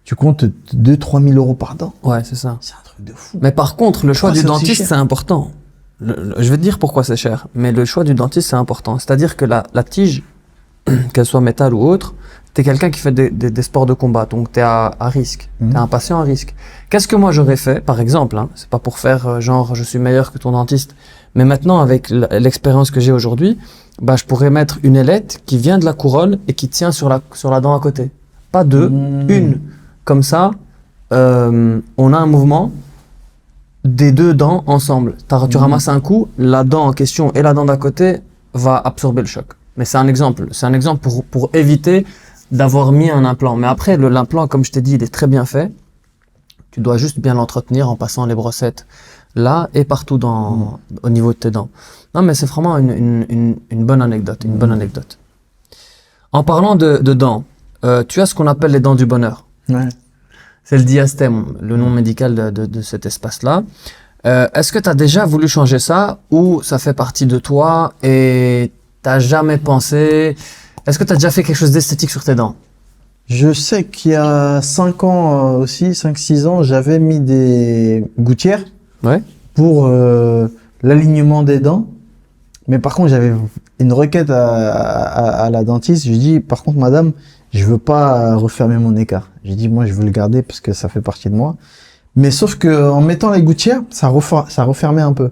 tu comptes 2-3 000 euros par dent. Ouais, c'est ça. C'est un truc de fou. Mais par contre, le choix Pourquoi du c'est aussi dentiste, cher c'est important. Je vais te dire pourquoi c'est cher. Mais le choix du dentiste, c'est important. C'est-à-dire que la tige, qu'elle soit métal ou autre, t'es quelqu'un qui fait des sports de combat. Donc t'es à risque. T'es un patient à risque. Qu'est-ce que moi j'aurais fait, par exemple, hein, c'est pas pour faire genre je suis meilleur que ton dentiste, mais maintenant avec l'expérience que j'ai aujourd'hui, bah je pourrais mettre une ailette qui vient de la couronne et qui tient sur la dent à côté. Pas deux, une. Comme ça, on a un mouvement des deux dents ensemble. Tu ramasses un coup, la dent en question et la dent d'à côté va absorber le choc. Mais c'est un exemple. C'est un exemple pour éviter d'avoir mis un implant. Mais après, l'implant, comme je t'ai dit, il est très bien fait. Tu dois juste bien l'entretenir en passant les brossettes là et partout au niveau de tes dents. Non, mais c'est vraiment une bonne anecdote, une bonne anecdote. En parlant de dents, tu as ce qu'on appelle les dents du bonheur. Ouais. C'est le diastème, le nom médical de cet espace-là. Est-ce que tu as déjà voulu changer ça ou ça fait partie de toi et t'as jamais pensé... Est-ce que tu as déjà fait quelque chose d'esthétique sur tes dents? Je sais qu'il y a 5 ans aussi, 5-6 ans, j'avais mis des gouttières Ouais. pour l'alignement des dents. Mais par contre, j'avais une requête à la dentiste. Je lui dis, par contre, madame, je veux pas refermer mon écart. J'ai dit, moi, je veux le garder parce que ça fait partie de moi. Mais sauf que en mettant les gouttières, ça refermait un peu.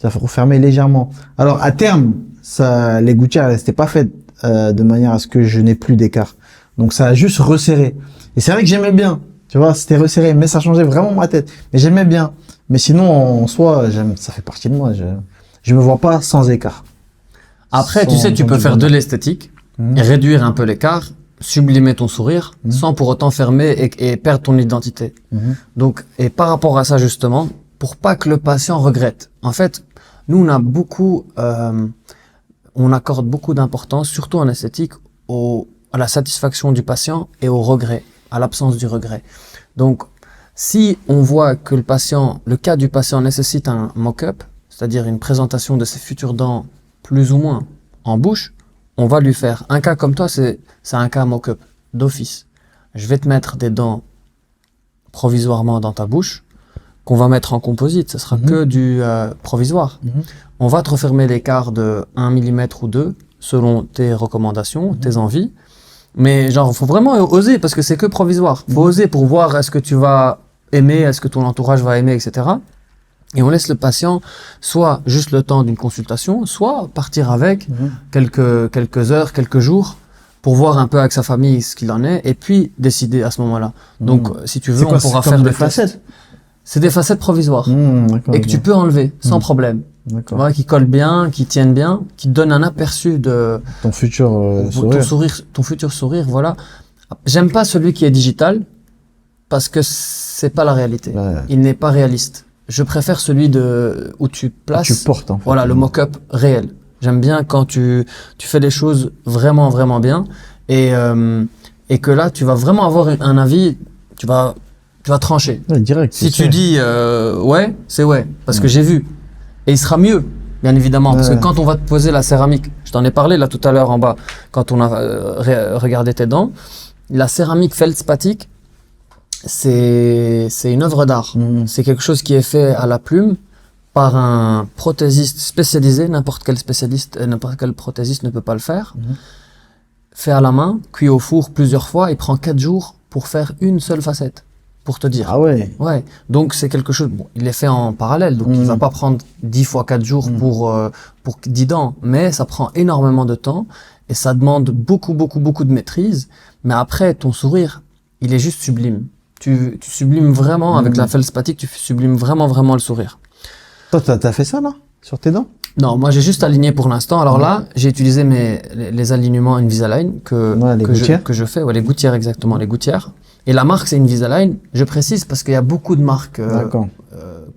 Ça refermait légèrement. Alors, à terme, les gouttières, elles n'étaient pas faites de manière à ce que je n'ai plus d'écart. Donc, ça a juste resserré. Et c'est vrai que j'aimais bien. Tu vois, c'était resserré, mais ça changeait vraiment ma tête. Mais j'aimais bien. Mais sinon, en soi, ça fait partie de moi. Je me vois pas sans écart. Après, tu sais, tu peux faire de l'esthétique, et réduire un peu l'écart, sublimer ton sourire, sans pour autant fermer et perdre ton identité. Donc, et par rapport à ça, justement, pour pas que le patient regrette. En fait, nous, on accorde beaucoup d'importance, surtout en esthétique, à la satisfaction du patient et au regret, à l'absence du regret. Donc, si on voit que le cas du patient nécessite un mock-up, c'est-à-dire une présentation de ses futures dents plus ou moins en bouche, on va lui faire. Un cas comme toi, c'est un cas mock-up d'office. Je vais te mettre des dents provisoirement dans ta bouche qu'on va mettre en composite. Ce sera que du provisoire. On va te refermer l'écart de 1 mm ou 2 selon tes recommandations, tes envies. Mais genre, faut vraiment oser parce que c'est que provisoire. Faut oser pour voir est-ce que tu vas aimer, est-ce que ton entourage va aimer, etc. Et on laisse le patient soit juste le temps d'une consultation, soit partir avec quelques heures, quelques jours pour voir un peu avec sa famille ce qu'il en est, et puis décider à ce moment-là. Donc, si tu veux, C'est quoi, on pourra c'est faire comme des des facettes? tests. C'est des facettes provisoires. D'accord, Et que tu peux enlever sans problème. Tu D'accord. vois, qui collent bien, qui tiennent bien, qui te donnent un aperçu de Ton futur sourire. ton futur sourire, voilà. J'aime pas celui qui est digital parce que c'est pas la réalité. Ouais. Il n'est pas réaliste. Je préfère celui où tu places, Tu portes, en fait. voilà, le mock-up réel. J'aime bien quand tu fais les choses vraiment, vraiment bien et que là, tu vas vraiment avoir un avis, tu vas trancher. Ouais, direct. Si tu dis ouais, c'est ouais, parce que j'ai vu. Et il sera mieux, bien évidemment, parce que quand on va te poser la céramique, je t'en ai parlé là tout à l'heure en bas, quand on a regardé tes dents, la céramique feldspathique, c'est une œuvre d'art. C'est quelque chose qui est fait à la plume par un prothésiste spécialisé. N'importe quel spécialiste, n'importe quel prothésiste ne peut pas le faire. Fait à la main, cuit au four plusieurs fois, il prend 4 jours pour faire une seule facette. Pour te dire. Ah ouais. Ouais. Donc c'est quelque chose. Bon, il est fait en parallèle, donc il va pas prendre 10 fois 4 jours pour 10 dents, mais ça prend énormément de temps et ça demande beaucoup de maîtrise. Mais après, ton sourire, il est juste sublime. Tu sublimes vraiment avec la feldspathique, tu sublimes vraiment le sourire. Toi, t'as fait ça là, sur tes dents? Non, moi j'ai juste aligné pour l'instant. Alors là, j'ai utilisé les alignements Invisalign que je fais, les gouttières exactement, les gouttières. Et la marque, c'est Invisalign. Je précise parce qu'il y a beaucoup de marques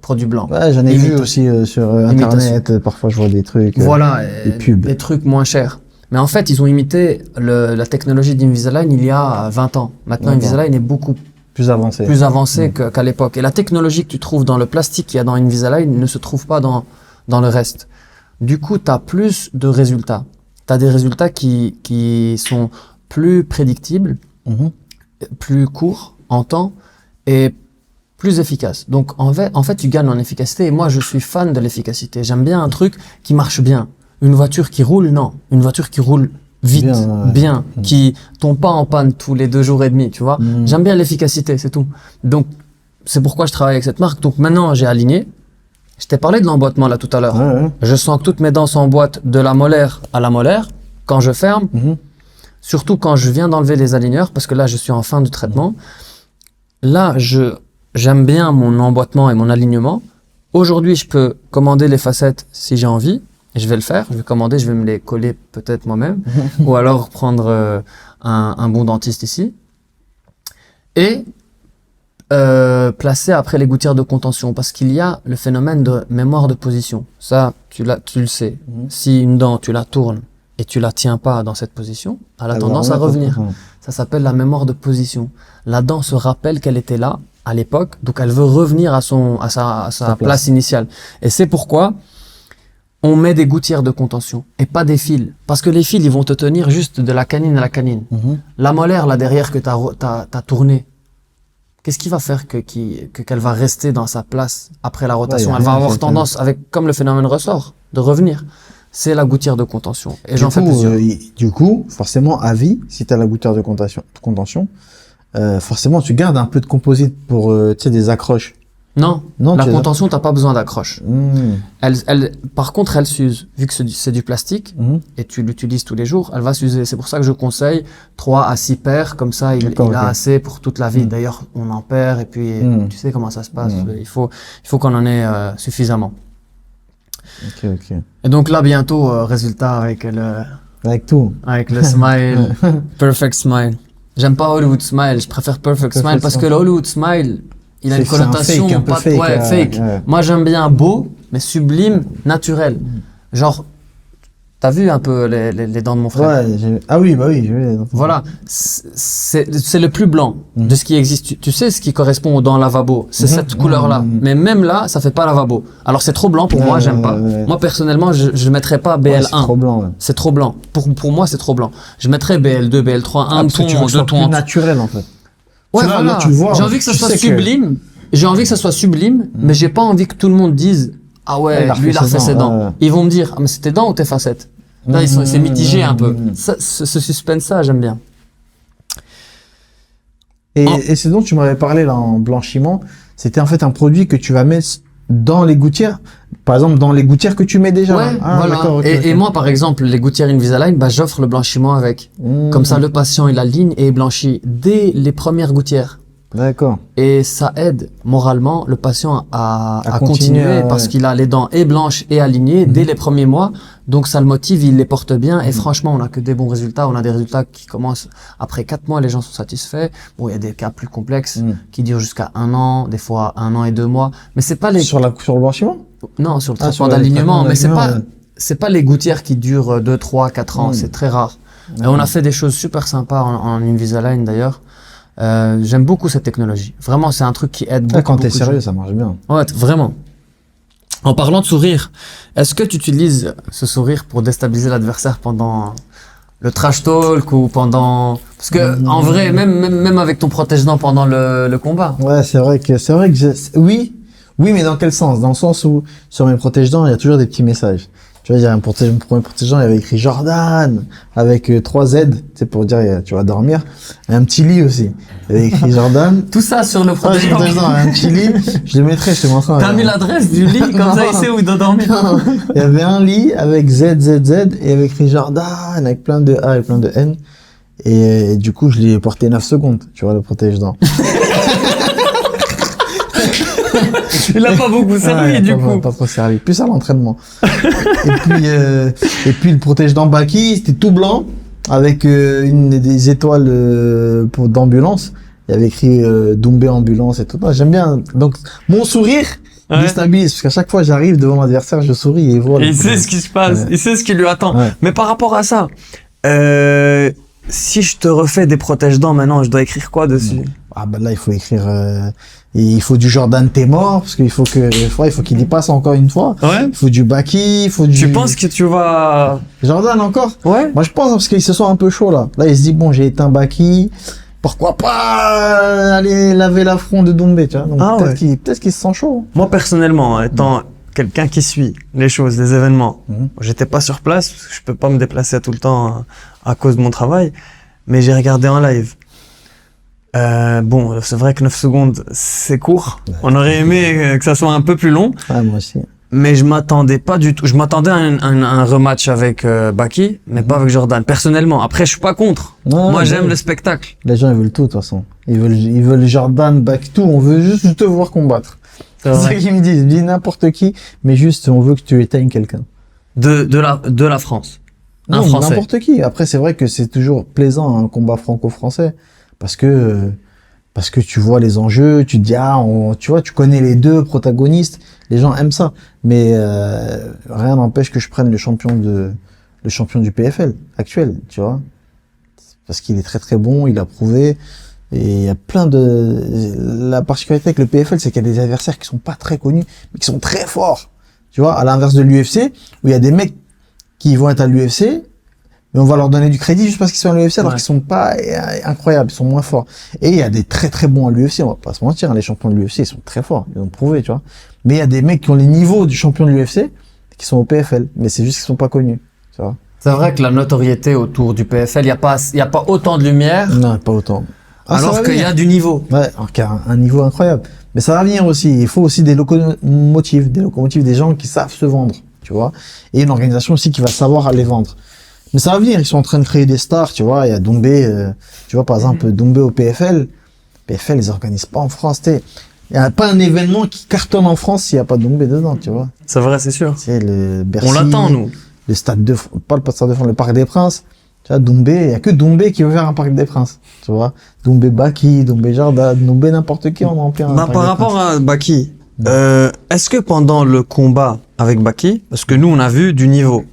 produits blancs. Ouais, j'en ai vu aussi sur Internet. Parfois, je vois des trucs. Voilà, des pubs. Des trucs moins chers. Mais en fait, ils ont imité la technologie d'Invisalign il y a 20 ans. Maintenant, Invisalign est beaucoup plus avancé qu'à l'époque. Et la technologie que tu trouves dans le plastique qu'il y a dans Invisalign ne se trouve pas dans le reste. Du coup, tu as plus de résultats. Tu as des résultats qui sont plus prédictibles, plus courts en temps et plus efficaces. Donc en fait, tu gagnes en efficacité et moi je suis fan de l'efficacité. J'aime bien un truc qui marche bien. Une voiture qui roule, non. Une voiture qui roule vite, bien, qui tombe pas en panne tous les 2 jours et demi, tu vois. J'aime bien l'efficacité, c'est tout. Donc c'est pourquoi je travaille avec cette marque. Donc maintenant j'ai aligné. Je t'ai parlé de l'emboîtement là tout à l'heure. Je sens que toutes mes dents s'emboîtent de la molaire à la molaire quand je ferme. Surtout quand je viens d'enlever les aligneurs, parce que là, je suis en fin de traitement. Là, j'aime bien mon emboîtement et mon alignement. Aujourd'hui, je peux commander les facettes si j'ai envie. Et je vais le faire. Je vais commander, je vais me les coller peut-être moi-même. Ou alors prendre un bon dentiste ici. Et placer après les gouttières de contention. Parce qu'il y a le phénomène de mémoire de position. Ça, tu le sais. Si une dent, tu la tournes, et tu la tiens pas dans cette position, elle a tendance à revenir. Ça s'appelle la mémoire de position. La dent se rappelle qu'elle était là à l'époque, donc elle veut revenir à sa place initiale. Et c'est pourquoi on met des gouttières de contention et pas des fils. Parce que les fils, ils vont te tenir juste de la canine à la canine. La molaire, là derrière que t'as tourné, qu'est-ce qui va faire qu'elle va rester dans sa place après la rotation? Elle va avoir tendance, comme le phénomène ressort, de revenir. C'est la gouttière de contention. Et j'en fais plusieurs. Du coup, forcément, à vie, si tu as la gouttière de contention, forcément, tu gardes un peu de composite pour des accroches. Non, la contention, t'as pas besoin d'accroche. Par contre, elle s'use. Vu que c'est du plastique et tu l'utilises tous les jours, elle va s'user. C'est pour ça que je conseille 3 à 6 paires. Comme ça, il a assez pour toute la vie. D'ailleurs, on en perd et puis tu sais comment ça se passe. Il faut qu'on en ait suffisamment. Ok. Et donc là, bientôt, résultat avec tout. Avec le smile, perfect smile. J'aime pas Hollywood smile, je préfère perfect smile parce que le Hollywood smile, il a une connotation un peu fake. Moi, j'aime bien beau, mais sublime, naturel. Genre, t'as vu un peu les dents de mon frère? Ah oui, bah oui, j'ai vu les dents. Voilà, c'est le plus blanc de ce qui existe. Tu sais ce qui correspond aux dents lavabo, c'est cette couleur-là. Mais même là, ça fait pas lavabo. Alors c'est trop blanc pour moi, j'aime pas. Moi personnellement, je mettrais pas BL1. C'est trop blanc. C'est trop blanc. Pour moi, c'est trop blanc. Je mettrais BL2, BL3, un ton, deux tons. Plus naturel en fait. Ouais, voilà. J'ai envie que ça soit sublime. J'ai envie que ça soit sublime, mais j'ai pas envie que tout le monde dise ah ouais, lui il a refait ses dents. Ils vont me dire ah mais c'est tes dents ou tes facettes? Là, c'est mitigé un peu. Ça, ce suspense-là, j'aime bien. Et ce dont tu m'avais parlé là en blanchiment, c'était en fait un produit que tu vas mettre dans les gouttières. Par exemple, dans les gouttières que tu mets déjà. Ouais, Ah, voilà. d'accord, ok, Et ok. moi, par exemple, les gouttières Invisalign, bah, j'offre le blanchiment avec. Comme ça, le patient, il aligne et il blanchit dès les premières gouttières. D'accord. Et ça aide moralement le patient à continuer, continuer parce qu'il a les dents et blanches et alignées dès les premiers mois. Donc ça le motive, il les porte bien. Et franchement, on a que des bons résultats. On a des résultats qui commencent après 4 mois, les gens sont satisfaits. Bon, il y a des cas plus complexes qui durent jusqu'à 1 an, des fois 1 an et 2 mois. Mais c'est pas les... Sur le blanchiment? Non, sur le Ah, traitement sur le d'alignement. traitement Mais d'alignement, c'est pas les gouttières qui durent 2, 3, 4 ans. C'est très rare. Et on a fait des choses super sympas en Invisalign d'ailleurs. J'aime beaucoup cette technologie. Vraiment, c'est un truc qui aide beaucoup. Quand t'es beaucoup de sérieux, gens. ça marche bien. Ouais, vraiment. En parlant de sourire, est-ce que tu utilises ce sourire pour déstabiliser l'adversaire pendant le trash talk ou pendant... Parce que, en vrai, même avec ton protège-dents pendant le combat. Ouais, c'est vrai que oui, mais dans quel sens? Dans le sens où, sur mes protège-dents, il y a toujours des petits messages. Tu vois, il y a mon premier protège-dents, il y avait écrit Jordan, avec 3 Z, tu sais, pour dire, tu vas dormir. Et un petit lit aussi. Il y avait écrit Jordan. Tout ça sur le Ouais, protège-dents. un petit lit. Je le mettrai, je te montrerai. T'as mis l'adresse du lit, comme ça il sait où il doit dormir. Non, il y avait un lit avec Z, Z, Z, et il y avait écrit Jordan, avec plein de A et plein de N. Et du coup, je l'ai porté 9 secondes, tu vois, le protège-dents. Il a pas beaucoup servi, Ouais, du pas, coup. pas trop servi. Plus à l'entraînement. et puis le protège-dents Baki, c'était tout blanc, avec des étoiles d'ambulance. Il y avait écrit Doumbé ambulance et tout. Non, j'aime bien. Donc, mon sourire déstabilise, parce qu'à chaque fois j'arrive devant mon adversaire, je souris et voilà. Et il sait ce qui se passe, il sait ce qui lui attend. Ouais. Mais par rapport à ça, si je te refais des protège-dents maintenant, je dois écrire quoi dessus? Ah bah là, il faut écrire... il faut du Jordan t'es mort, parce qu'il faut qu'il y passe encore une fois. Ouais. Il faut du Baki, il faut du... Tu penses que tu vas... Jordan encore? Ouais. Moi, je pense, parce qu'il se sent un peu chaud, là. Là, il se dit, bon, j'ai éteint Baki, pourquoi pas aller laver l'affront de Doumbé, tu vois. Donc, peut-être qu'il se sent chaud. Moi, personnellement, étant quelqu'un qui suit les choses, les événements, j'étais pas sur place, parce que je peux pas me déplacer tout le temps à cause de mon travail, mais j'ai regardé en live. Bon, c'est vrai que 9 secondes, c'est court. On aurait aimé que ça soit un peu plus long. Ah, moi aussi. Mais je m'attendais pas du tout. Je m'attendais à un rematch avec Baki, mais pas avec Jordan. Personnellement. Après, je suis pas contre. Non, moi, j'aime le spectacle. Les gens, ils veulent tout, de toute façon. Ils veulent Jordan, Baki, tout. On veut juste te voir combattre. C'est ça qu'ils me disent. Ils me disent n'importe qui, mais juste, on veut que tu éteignes quelqu'un. De la France. Un Français. N'importe qui. Après, c'est vrai que c'est toujours plaisant, un combat franco-français. Parce que tu vois les enjeux, tu te dis, tu vois, tu connais les deux protagonistes, les gens aiment ça. Mais, rien n'empêche que je prenne le champion du PFL actuel, tu vois. Parce qu'il est très très bon, il a prouvé. Et il y a la particularité avec le PFL, c'est qu'il y a des adversaires qui sont pas très connus, mais qui sont très forts. Tu vois, à l'inverse de l'UFC, où il y a des mecs qui vont être à l'UFC, mais on va leur donner du crédit juste parce qu'ils sont à l'UFC, alors qu'ils sont pas incroyables, ils sont moins forts. Et il y a des très très bons à l'UFC, on va pas se mentir, les champions de l'UFC, ils sont très forts, ils ont prouvé, tu vois. Mais il y a des mecs qui ont les niveaux du champion de l'UFC, qui sont au PFL, mais c'est juste qu'ils sont pas connus, tu vois. C'est vrai que la notoriété autour du PFL, il y a pas autant de lumière. Non, pas autant. Alors qu'il y a du niveau. Ouais, alors qu'il y a un niveau incroyable. Mais ça va venir aussi. Il faut aussi des locomotives, des gens qui savent se vendre, tu vois. Et une organisation aussi qui va savoir les vendre. Mais ça va venir, ils sont en train de créer des stars, tu vois. Il y a Doumbé, tu vois, par exemple, Doumbé au PFL. PFL, ils organisent pas en France, il y a pas un événement qui cartonne en France s'il y a pas Doumbé dedans, tu vois. C'est vrai, c'est sûr. C'est le Bercy. On l'attend, nous. Le stade de, pas le stade de France, le Parc des Princes. Tu vois, Doumbé, il y a que Doumbé qui veut faire un Parc des Princes, tu vois. Doumbé Baki, Doumbé Jordan, Doumbé n'importe qui en remplit un Parc par des rapport Princes. à Baki, est-ce que pendant le combat avec Baki, parce que nous, on a vu du niveau,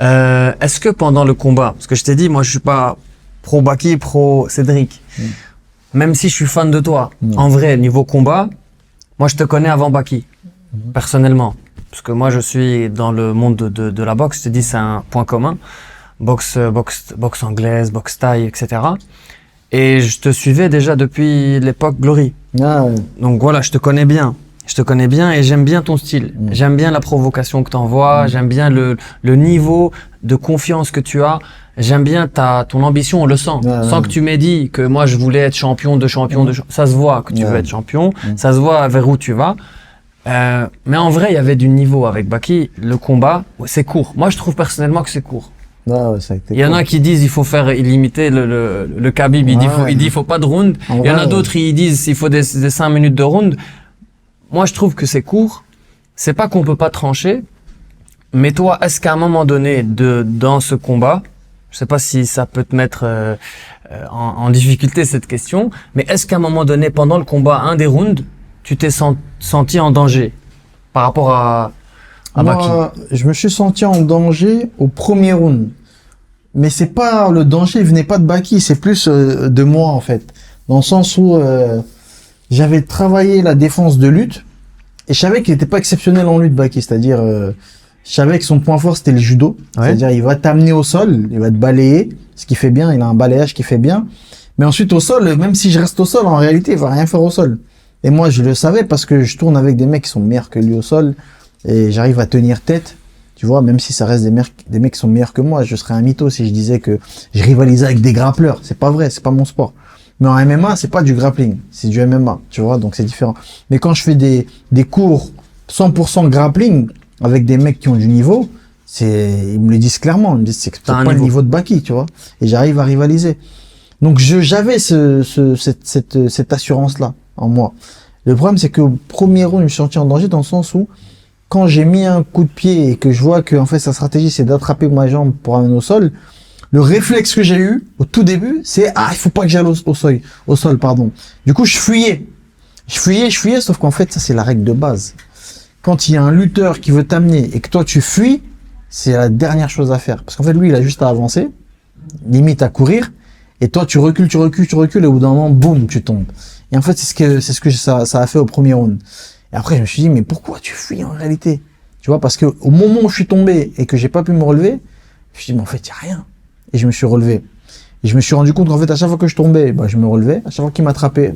est-ce que pendant le combat, parce que je t'ai dit, moi, je suis pas pro Baki, pro Cédric, même si je suis fan de toi, en vrai, niveau combat, moi, je te connais avant Baki, personnellement, parce que moi, je suis dans le monde de la boxe, je te dis, c'est un point commun, boxe anglaise, boxe thaï, etc. Et je te suivais déjà depuis l'époque Glory. Ah, ouais. Donc voilà, je te connais bien. Je te connais bien et j'aime bien ton style. J'aime bien la provocation que tu envoies, j'aime bien le niveau de confiance que tu as. J'aime bien ton ambition, on le sent. Sans que tu m'aies dit que moi je voulais être champion de champion. Ça se voit que tu veux être champion, ça se voit vers où tu vas. Mais en vrai, il y avait du niveau avec Baki. Le combat, c'est court. Moi, je trouve personnellement que c'est court. Ouais, ça a été Il y en a qui disent il faut faire limiter le Khabib. Il dit faut pas de round. Il y en a d'autres ils disent il faut des 5 minutes de round. Moi, je trouve que c'est court. C'est pas qu'on peut pas trancher. Mais toi, est-ce qu'à un moment donné dans ce combat, je sais pas si ça peut te mettre en difficulté cette question, mais est-ce qu'à un moment donné pendant le combat, un des rounds, tu t'es senti en danger par rapport à Baki? Moi, je me suis senti en danger au premier round. Mais c'est pas le danger, il venait pas de Baki, c'est plus de moi en fait. Dans le sens où j'avais travaillé la défense de lutte et je savais qu'il était pas exceptionnel en lutte Baki, c'est-à-dire je savais que son point fort c'était le judo, c'est-à-dire il va t'amener au sol, il va te balayer, ce qui fait bien, il a un balayage qui fait bien. Mais ensuite au sol, même si je reste au sol, en réalité il va rien faire au sol. Et moi je le savais parce que je tourne avec des mecs qui sont meilleurs que lui au sol et j'arrive à tenir tête. Tu vois, même si ça reste des mecs qui sont meilleurs que moi, je serais un mytho si je disais que je rivalisais avec des grappleurs. C'est pas vrai, c'est pas mon sport. Mais en MMA, c'est pas du grappling, c'est du MMA, tu vois, donc c'est différent. Mais quand je fais des cours 100% grappling avec des mecs qui ont du niveau, ils me le disent clairement, ils me disent c'est pas le niveau de Baki, tu vois, et j'arrive à rivaliser. Donc j'avais cette assurance-là en moi. Le problème, c'est que au premier round, je me suis senti en danger dans le sens où quand j'ai mis un coup de pied et que je vois que en fait sa stratégie c'est d'attraper ma jambe pour amener au sol, le réflexe que j'ai eu au tout début, c'est il faut pas que j'aille au sol, pardon. Du coup, je fuyais, sauf qu'en fait ça c'est la règle de base. Quand il y a un lutteur qui veut t'amener et que toi tu fuis, c'est la dernière chose à faire parce qu'en fait lui il a juste à avancer, limite à courir, et toi tu recules et au bout d'un moment boum tu tombes. Et en fait c'est ce que ça a fait au premier round. Et après, je me suis dit, mais pourquoi tu fuis en réalité? Tu vois, parce que au moment où je suis tombé et que j'ai pas pu me relever, je me suis dit, mais en fait, il y a rien. Et je me suis relevé. Et je me suis rendu compte qu'en fait, à chaque fois que je tombais, je me relevais. À chaque fois qu'il m'attrapait,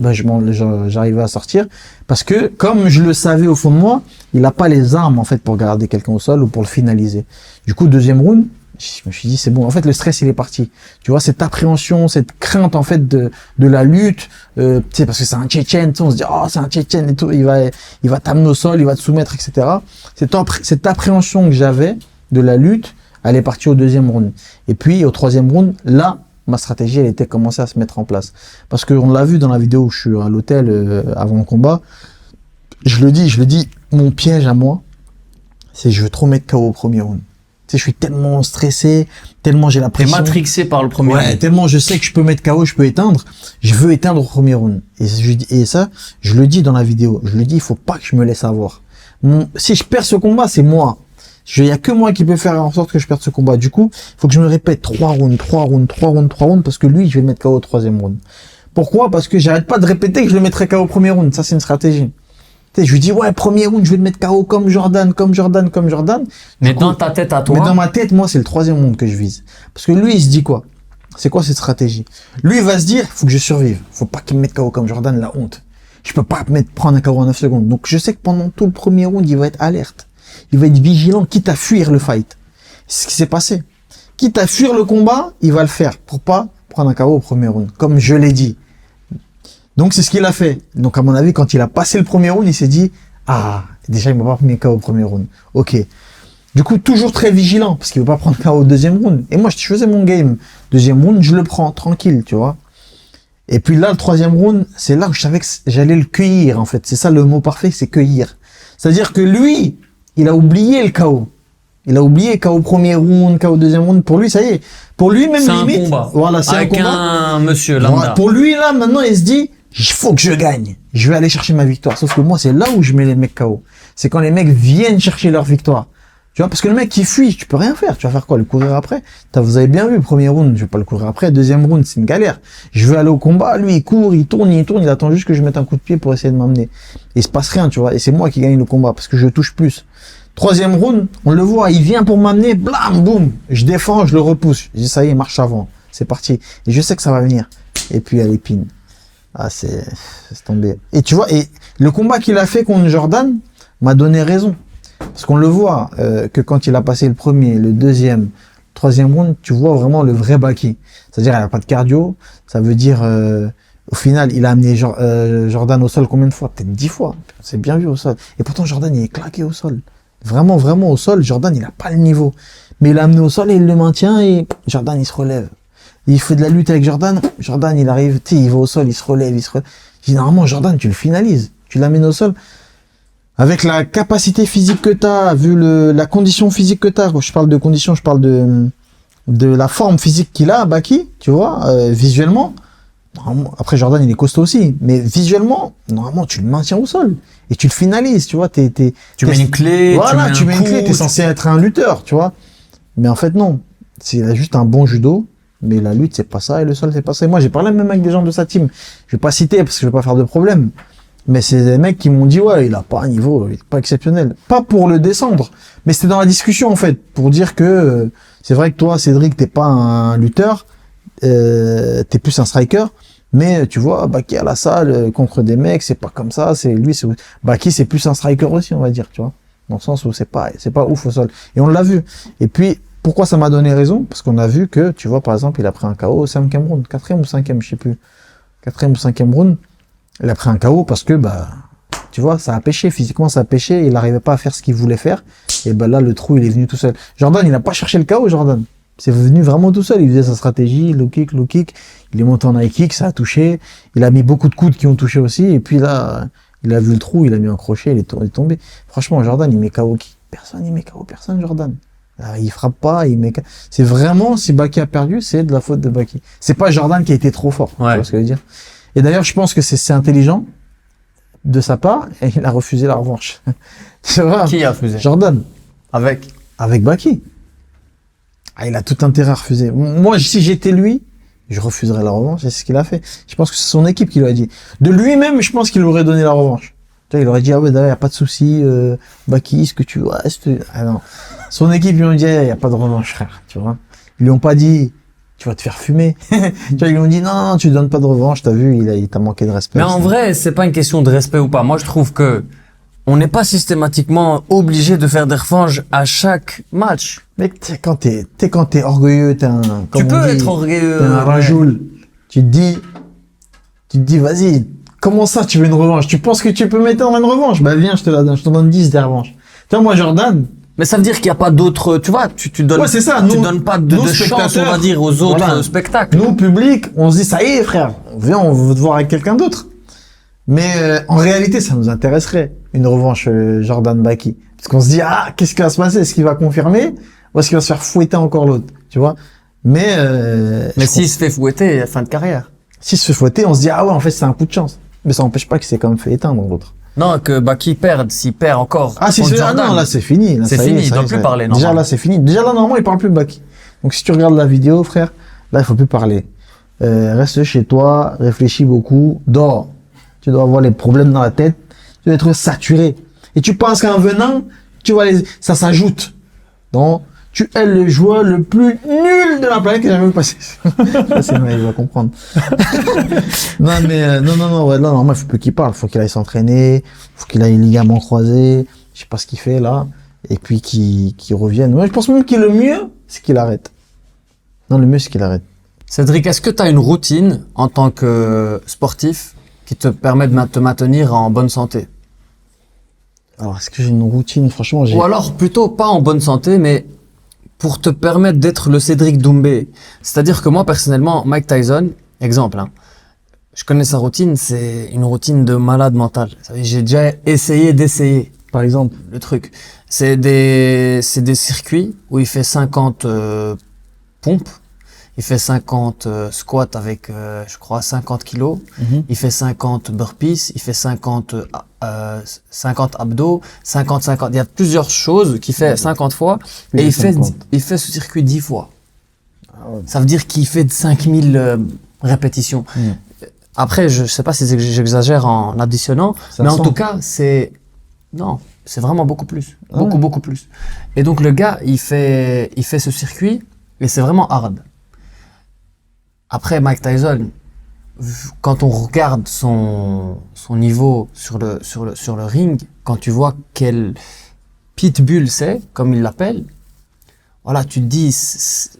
j'arrivais à sortir. Parce que, comme je le savais au fond de moi, il a pas les armes, en fait, pour garder quelqu'un au sol ou pour le finaliser. Du coup, deuxième round, je me suis dit, c'est bon. En fait, le stress, il est parti. Tu vois, cette appréhension, cette crainte, en fait, de la lutte, tu sais, parce que c'est un Tchétchène, on se dit, oh, c'est un Tchétchène et tout, il va t'amener au sol, il va te soumettre, etc. Cette appréhension que j'avais de la lutte, elle est partie au deuxième round. Et puis, au troisième round, là, ma stratégie, elle était commencée à se mettre en place. Parce qu'on l'a vu dans la vidéo où je suis à l'hôtel, avant le combat. Je le dis, mon piège à moi, c'est je veux trop mettre KO au premier round. Tu sais, je suis tellement stressé, tellement j'ai la pression. T'es matrixé par le premier round. Tellement je sais que je peux mettre KO, je peux éteindre. Je veux éteindre au premier round. Et ça, je le dis dans la vidéo. Je le dis, il faut pas que je me laisse avoir. Si je perds ce combat, c'est moi. Il y a que moi qui peux faire en sorte que je perde ce combat. Du coup, il faut que je me répète 3 rounds, parce que lui, je vais le mettre KO au troisième round. Pourquoi? Parce que j'arrête pas de répéter que je le mettrai KO au premier round. Ça, c'est une stratégie. Je lui dis, ouais, premier round, je vais le mettre KO comme Jordan. Mais dans ta tête à toi. Mais dans ma tête, moi, c'est le troisième round que je vise. Parce que lui, il se dit quoi? C'est quoi cette stratégie? Lui, il va se dire, faut que je survive. Faut pas qu'il me mette KO comme Jordan, la honte. Je peux pas prendre un KO en 9 secondes. Donc, je sais que pendant tout le premier round, il va être alerte. Il va être vigilant, quitte à fuir le fight. C'est ce qui s'est passé. Quitte à fuir le combat, il va le faire pour pas prendre un KO au premier round. Comme je l'ai dit. Donc, c'est ce qu'il a fait. Donc, à mon avis, quand il a passé le premier round, il s'est dit, déjà, il m'a pas mis KO au premier round. Ok. Du coup, toujours très vigilant, parce qu'il veut pas prendre KO au deuxième round. Et moi, je faisais mon game. Deuxième round, je le prends, tranquille, tu vois. Et puis là, le troisième round, c'est là où je savais que j'allais le cueillir, en fait. C'est ça le mot parfait, c'est cueillir. C'est-à-dire que lui, il a oublié le KO. Il a oublié KO premier round, KO deuxième round. Pour lui, ça y est. Pour lui, même limite. C'est un combat. Voilà, c'est avec un combat. Un monsieur lambda. Voilà, pour lui, là, maintenant, il se dit, il faut que je gagne. Je vais aller chercher ma victoire. Sauf que moi, c'est là où je mets les mecs KO. C'est quand les mecs viennent chercher leur victoire. Tu vois, parce que le mec qui fuit, tu peux rien faire. Tu vas faire quoi? Le courir après? Vous avez bien vu, premier round, je vais pas le courir après. Deuxième round, c'est une galère. Je veux aller au combat. Lui, il court, il tourne, il attend juste que je mette un coup de pied pour essayer de m'amener. Et il se passe rien, tu vois. Et c'est moi qui gagne le combat parce que je touche plus. Troisième round, on le voit, il vient pour m'amener, blam, boum. Je défends, je le repousse. Je dis, ça y est, marche avant. C'est parti. Et je sais que ça va venir. Et puis, elle épine. C'est tombé. Et tu vois, et le combat qu'il a fait contre Jordan m'a donné raison. Parce qu'on le voit, que quand il a passé le premier, le deuxième, le troisième round, tu vois vraiment le vrai Baki. C'est-à-dire, il n'y a pas de cardio. Ça veut dire, Au final, il a amené Jordan au sol combien de fois? Peut-être 10 fois. C'est bien vu au sol. Et pourtant, Jordan, il est claqué au sol. Vraiment, vraiment au sol, Jordan, il a pas le niveau. Mais il l'a amené au sol et il le maintient et Jordan, il se relève. Il fait de la lutte avec Jordan. Jordan, il arrive, tu sais, il va au sol, il se relève. Généralement, Jordan, tu le finalises. Tu l'amènes au sol. Avec la capacité physique que tu as, vu la condition physique que tu as, quand je parle de condition, je parle de la forme physique qu'il a, Baki, tu vois, visuellement. Après, Jordan, il est costaud aussi, mais visuellement, normalement, tu le maintiens au sol et tu le finalises, tu vois. Tu mets une clé, voilà, tu mets une coup, clé, t'es censé être un lutteur, tu vois. Mais en fait, non. C'est juste un bon judo, mais la lutte, c'est pas ça, et le sol, c'est pas ça. Et moi, j'ai parlé même avec des gens de sa team. Je vais pas citer parce que je vais pas faire de problème. Mais c'est des mecs qui m'ont dit, ouais, il a pas un niveau, il est pas exceptionnel. Pas pour le descendre, mais c'était dans la discussion, en fait, pour dire que c'est vrai que toi, Cédric, t'es pas un lutteur, t'es plus un striker. Mais tu vois, Baki à la salle, contre des mecs, c'est pas comme ça, Baki, c'est plus un striker aussi, on va dire, tu vois. Dans le sens où c'est pas ouf au sol. Et on l'a vu. Et puis, pourquoi ça m'a donné raison? Parce qu'on a vu que, tu vois, par exemple, il a pris un KO au 5e round, 4e ou 5e, je sais plus. 4e ou 5e round. Il a pris un KO parce que, tu vois, ça a pêché, physiquement ça a pêché, il n'arrivait pas à faire ce qu'il voulait faire. Et là, le trou, il est venu tout seul. Jordan, il n'a pas cherché le KO, Jordan. C'est venu vraiment tout seul. Il faisait sa stratégie, low kick. Il est monté en high kick, ça a touché. Il a mis beaucoup de coudes qui ont touché aussi. Et puis là, il a vu le trou, il a mis un crochet, il est tombé. Franchement, Jordan, il met KO qui? Personne, il met KO personne, Jordan. Alors, il frappe pas, il met KO. C'est vraiment, si Baki a perdu, c'est de la faute de Baki. C'est pas Jordan qui a été trop fort. Ouais. Tu vois ce que je veux dire? Et d'ailleurs, je pense que c'est intelligent de sa part, et il a refusé la revanche. Tu vois? Qui a refusé? Jordan. Avec Baki. Ah, il a tout intérêt à refuser. Moi, si j'étais lui, je refuserais la revanche, c'est ce qu'il a fait. Je pense que c'est son équipe qui lui a dit. De lui-même, je pense qu'il aurait donné la revanche. Tu vois, il aurait dit, ah ouais, d'ailleurs, y a pas de souci, Baki, ce que tu vois, ah non. Son équipe, lui ont dit, y a pas de revanche, frère, tu vois. Ils lui ont pas dit, tu vas te faire fumer. Tu vois, ils lui ont dit, non, tu donnes pas de revanche, t'as vu, il t'a manqué de respect. Mais en vrai, c'est pas une question de respect ou pas. Moi, je trouve que on n'est pas systématiquement obligé de faire des revanches à chaque match. Mais quand t'es orgueilleux, Tu peux être orgueilleux. T'es un rajoul. Tu te dis, vas-y, comment ça, tu veux une revanche? Tu penses que tu peux m'étendre une revanche? Bah, viens, je te la donne, je t'en donne 10 des revanches. Tu vois, moi, Jordan. Mais ça veut dire qu'il n'y a pas d'autres, tu vois, tu donnes, ouais, c'est ça, tu donnes pas de chance, on va dire, aux autres spectacles. Nous, public, on se dit, ça y est, frère, viens, on veut te voir avec quelqu'un d'autre. Mais, en réalité, ça nous intéresserait, une revanche Jordan-Baki. Parce qu'on se dit, ah, qu'est-ce qui va se passer? Est-ce qu'il va confirmer? Ou est-ce qu'il va se faire fouetter encore l'autre? Tu vois? Mais s'il se fait fouetter, fin de carrière. S'il se fait fouetter, on se dit, ah ouais, en fait, c'est un coup de chance. Mais ça n'empêche pas qu'il s'est quand même fait éteindre, l'autre. Non, que Baki perde, s'il perd encore. Ah, non, là, c'est fini. C'est fini, il ne doit plus parler, non. Déjà, là, c'est fini. Déjà, là, normalement, il parle plus Baki. Donc, si tu regardes la vidéo, frère, là, il faut plus parler. Reste chez toi, réfléchis beaucoup, dors. Tu dois avoir les problèmes dans la tête. Tu dois être saturé. Et tu penses qu'en venant, ça s'ajoute. Donc, tu es le joueur le plus nul de la planète que j'ai jamais vu passer. Ça, c'est vrai, il va comprendre. Non, mais, non, ouais, là, normalement, il faut plus qu'il parle. Faut qu'il aille s'entraîner. Faut qu'il aille les ligaments croisés. Je sais pas ce qu'il fait, là. Et puis, qu'il revienne. Moi, je pense même que le mieux, c'est qu'il arrête. Non, le mieux, c'est qu'il arrête. Cédric, est-ce que tu as une routine en tant que sportif qui te permet de te maintenir en bonne santé? Alors, est-ce que j'ai une routine? Franchement, Ou alors, plutôt, pas en bonne santé, mais pour te permettre d'être le Cédric Doumbé. C'est-à-dire que moi, personnellement, Mike Tyson, exemple, hein, je connais sa routine, c'est une routine de malade mental. J'ai déjà essayé d'essayer. Par exemple, le truc, c'est des circuits où il fait 50 pompes, il fait 50 squats avec, je crois, 50 kilos, il fait 50 burpees, il fait 50 abdos, 50. Il y a plusieurs choses qu'il fait 50 fois et il fait ce circuit 10 fois. Ah ouais. Ça veut dire qu'il fait 5000 répétitions. Après, je sais pas si j'exagère en additionnant, mais en tout cas, c'est vraiment beaucoup plus. Beaucoup plus. Et donc, le gars, il fait ce circuit et c'est vraiment hard. Après, Mike Tyson, quand on regarde son niveau sur le ring, quand tu vois quel pitbull c'est, comme il l'appelle, voilà, tu te dis,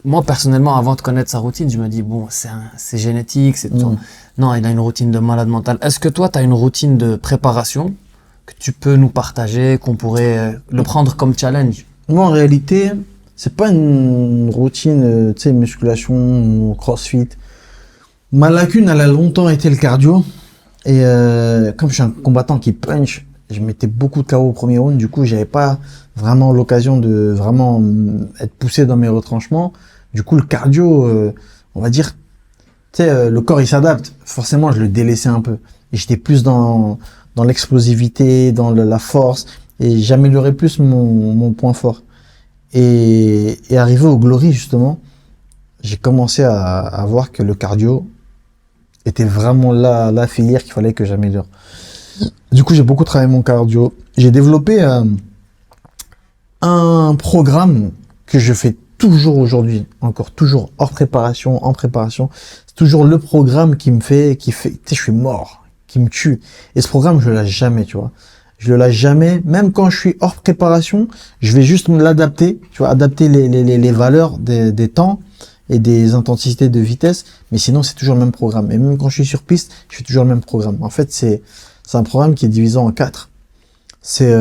moi personnellement, avant de connaître sa routine, je me dis, bon, c'est génétique, c'est tout. Non, il a une routine de malade mental. Est-ce que toi, tu as une routine de préparation que tu peux nous partager, qu'on pourrait le prendre comme challenge? Moi, en réalité, c'est pas une routine, tu sais, musculation ou crossfit. Ma lacune, elle a longtemps été le cardio. Et comme je suis un combattant qui punch, je mettais beaucoup de KO au premier round. Du coup, j'avais pas vraiment l'occasion de vraiment être poussé dans mes retranchements. Du coup, le cardio, on va dire, tu sais, le corps, il s'adapte. Forcément, je le délaissais un peu. Et j'étais plus dans l'explosivité, dans la force. Et j'améliorais plus mon point fort. Et arrivé au Glory, justement, j'ai commencé à voir que le cardio était vraiment la filière qu'il fallait que j'améliore. Du coup, j'ai beaucoup travaillé mon cardio. J'ai développé un programme que je fais toujours aujourd'hui, encore toujours hors préparation, en préparation. C'est toujours le programme qui fait, tu sais, je suis mort, qui me tue. Et ce programme, je le lâche jamais, tu vois. Je le lâche jamais, même quand je suis hors préparation, je vais juste me l'adapter, tu vois, adapter les valeurs des temps et des intensités de vitesse, mais sinon c'est toujours le même programme. Et même quand je suis sur piste, je fais toujours le même programme. En fait, c'est un programme qui est divisé en 4. C'est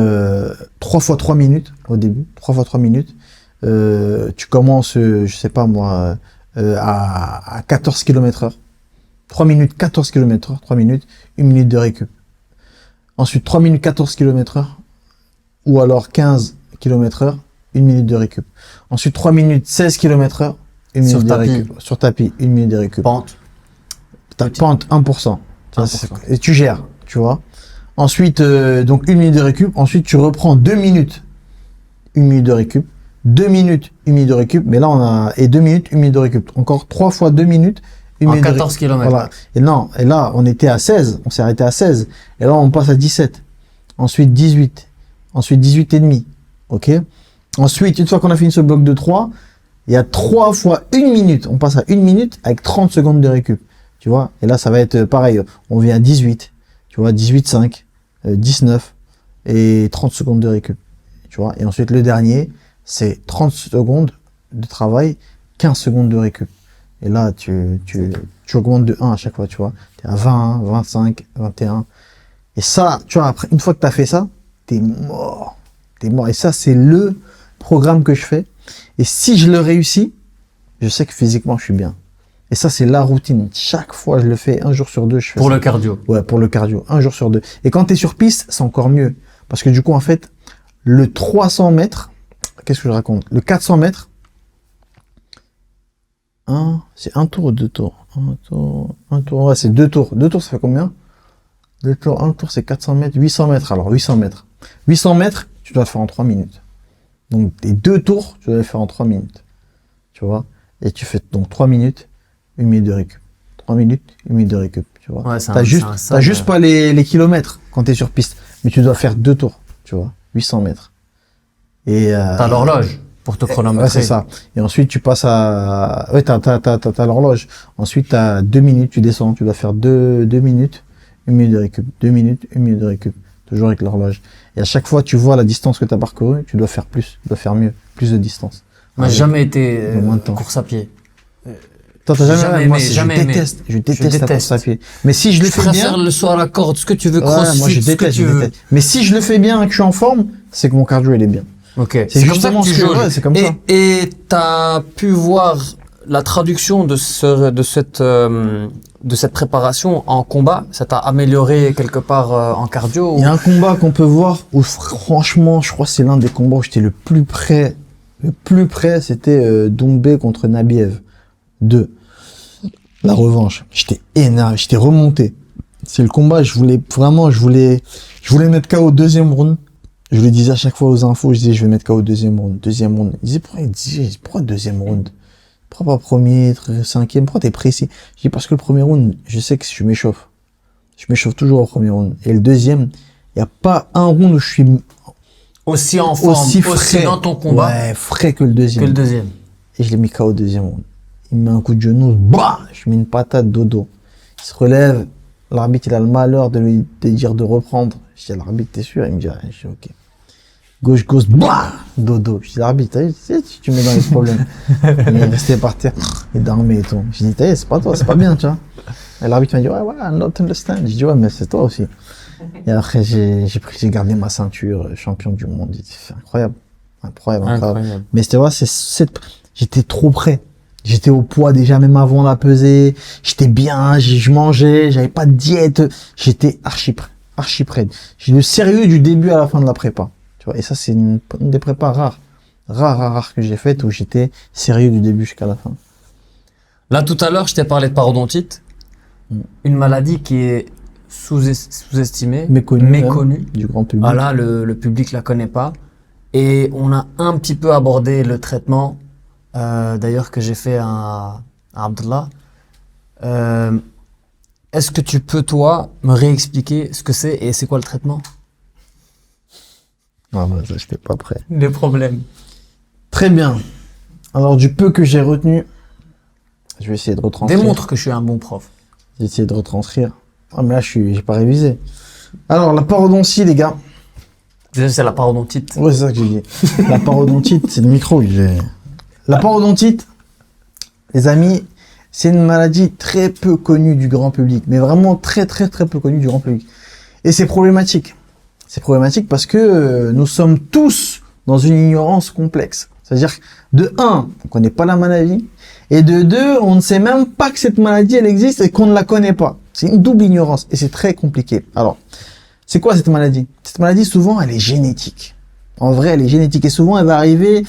3 fois 3 minutes au début, 3 fois 3 minutes. Tu commences, je sais pas moi, à 14 km/h. 3 minutes 14 km/h, 3 minutes, 1 minute de récup. Ensuite 3 minutes 14 km/h ou alors 15 km/h, 1 minute de récup. Ensuite 3 minutes 16 km/h, 1 minute de récup. Sur tapis, 1 minute de récup. Pente. Ta pente 1%. 1%. Et tu gères, tu vois. Ensuite, donc 1 minute de récup. Ensuite, tu reprends 2 minutes, 1 minute de récup. 2 minutes, 1 minute de récup. Mais là, et 2 minutes, 1 minute de récup. Encore 3 fois 2 minutes, 1 minute de récup. 14 km. Voilà. Et là, on était à 16. On s'est arrêté à 16. Et là, on passe à 17. Ensuite, 18. Ensuite, 18 et demi. OK? Ensuite, une fois qu'on a fini ce bloc de 3, il y a 3 fois 1 minute. On passe à 1 minute avec 30 secondes de récup. Tu vois? Et là, ça va être pareil. On vient à 18. Tu vois? 18,5. 19 et 30 secondes de récup, tu vois. Et ensuite, le dernier, c'est 30 secondes de travail, 15 secondes de récup. Et là, tu augmentes de 1 à chaque fois, tu vois. T'es à 20, 25, 21. Et ça, tu vois, après, une fois que t'as fait ça, t'es mort. T'es mort. Et ça, c'est le programme que je fais. Et si je le réussis, je sais que physiquement, je suis bien. Et ça, c'est la routine. Chaque fois, je le fais 1 jour sur 2. Je fais Pour ça. le cardio. Ouais, pour le cardio. 1 jour sur 2. Et quand t'es sur piste, c'est encore mieux. Parce que du coup, en fait, le 300 mètres, qu'est-ce que je raconte? Le 400 mètres, c'est 1 tour ou 2 tours? Un tour, ouais, c'est 2 tours. 2 tours, ça fait combien? 2 tours, 1 tour, c'est 400 mètres, 800 mètres. Alors, 800 mètres. 800 mètres, tu dois le faire en 3 minutes. Donc, tes 2 tours, tu dois les faire en 3 minutes. Tu vois? Et tu fais donc 3 minutes, 1 minute de récup. 3 minutes, 1 minute de récup, tu vois. Ouais, t'as juste pas les kilomètres quand t'es sur piste. Mais tu dois faire 2 tours, tu vois. 800 mètres. Et, t'as l'horloge pour te chronométrer. Ouais, c'est ça. Et ensuite, tu passes ouais, t'as l'horloge. Ensuite, t'as 2 minutes, tu descends. Tu dois faire 2 minutes, 1 minute de récup. 2 minutes, 1 minute de récup. Toujours avec l'horloge. Et à chaque fois, tu vois la distance que t'as parcourue, tu dois faire plus. Tu dois faire mieux. Plus de distance. Moi, j'ai jamais été moins de temps. course à pied. Toi, t'as jamais aimé, moi, jamais je déteste la course à pied. Mais si je le fais bien. Le soir à la corde, ce que tu veux, Ouais, crossfit, moi, je déteste. Mais si je le fais bien et que je suis en forme, c'est que mon cardio, il est bien. Ok. C'est comme ça que tu jauges. C'est comme ça. Et t'as pu voir la traduction de cette préparation en combat, ça t'a amélioré quelque part en cardio? Il y a un combat qu'on peut voir où franchement, je crois que c'est l'un des combats où j'étais le plus près. Le plus près, c'était Doumbé contre Nabiev 2. La revanche. J'étais énervé, j'étais remonté. C'est le combat, je voulais mettre KO au deuxième round. Je le disais à chaque fois aux infos, je disais, je vais mettre KO au deuxième round. Deuxième round. Il disait, pourquoi deuxième round? Pourquoi pas premier, cinquième? Pourquoi t'es précis? Je dis, parce que le premier round, je sais que je m'échauffe. Je m'échauffe toujours au premier round. Et le deuxième, il n'y a pas un round où je suis aussi en forme, aussi dans ton combat. Ouais, frais que le deuxième. Et je l'ai mis KO au deuxième round. Il me met un coup de genou, bah! Je mets une patate dodo. Il se relève. L'arbitre, il a le malheur de lui dire de reprendre. Je dis à l'arbitre, t'es sûr? Il me dit, ouais, je dis, ok. Gauche, bah, dodo. Je dis, l'arbitre, tu mets dans les problèmes. Il est resté par terre, il dormait et tout. Je dis, c'est pas toi, c'est pas bien, tu vois. Et l'arbitre m'a dit, ouais, I don't understand. Je dis, ouais, mais c'est toi aussi. Et après, j'ai gardé ma ceinture, champion du monde. C'est incroyable. Incroyable. Mais c'était, j'étais trop prêt. J'étais au poids déjà, même avant la pesée. J'étais bien, je mangeais, j'avais pas de diète. J'étais archi prêt. J'ai le sérieux du début à la fin de la prépa. Tu vois, et ça, c'est une des prépas rares que j'ai faites où j'étais sérieux du début jusqu'à la fin. Là, tout à l'heure, je t'ai parlé de parodontite. Une maladie qui est sous-estimée, méconnue du grand public. Voilà, le public la connaît pas. Et on a un petit peu abordé le traitement, d'ailleurs, que j'ai fait à Abdallah. Est-ce que tu peux, toi, me réexpliquer ce que c'est et c'est quoi le traitement? Ah bah ça, j'étais pas prêt. Les problèmes. Très bien. Alors, du peu que j'ai retenu, je vais essayer de retranscrire. Démontre que je suis un bon prof. J'ai essayé de retranscrire. Ah, mais là, j'ai pas révisé. Alors, la parodontie, les gars. Déjà, c'est la parodontite. Ouais, c'est ça que j'ai dit. La parodontite, c'est le micro. La parodontite, les amis, c'est une maladie très peu connue du grand public. Mais vraiment très peu connue du grand public. Et c'est problématique. C'est problématique parce que nous sommes tous dans une ignorance complexe. C'est-à-dire, de un, on connaît pas la maladie. Et de deux, on ne sait même pas que cette maladie, elle existe et qu'on ne la connaît pas. C'est une double ignorance et c'est très compliqué. Alors, c'est quoi cette maladie? Cette maladie, souvent, elle est génétique. En vrai, elle est génétique et souvent, elle va arriver,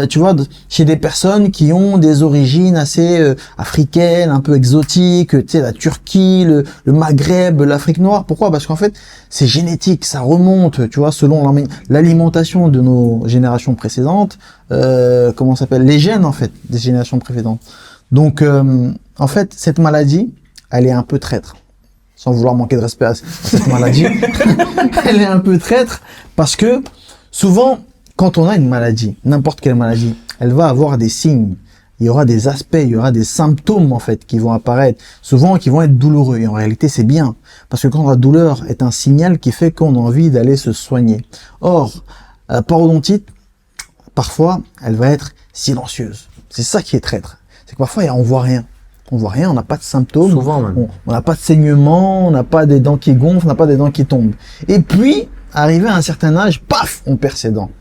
tu vois, chez des personnes qui ont des origines assez africaines, un peu exotiques, tu sais, la Turquie, le Maghreb, l'Afrique noire. Pourquoi? Parce qu'en fait, c'est génétique, ça remonte, tu vois, selon l'alimentation de nos générations précédentes. Comment ça s'appelle? Les gènes, en fait, des générations précédentes. Donc, en fait, cette maladie, elle est un peu traître. Sans vouloir manquer de respect à cette maladie, elle est un peu traître parce que souvent, quand on a une maladie, n'importe quelle maladie, elle va avoir des signes. Il y aura des aspects, il y aura des symptômes, en fait, qui vont apparaître. Souvent, qui vont être douloureux. Et en réalité, c'est bien. Parce que quand la douleur est un signal qui fait qu'on a envie d'aller se soigner. Or, la parodontite, parfois, elle va être silencieuse. C'est ça qui est traître. C'est que parfois, on voit rien. On voit rien, on n'a pas de symptômes. Souvent, même. On n'a pas de saignement, on n'a pas des dents qui gonflent, on n'a pas des dents qui tombent. Et puis, arrivé à un certain âge, paf, on perd ses dents.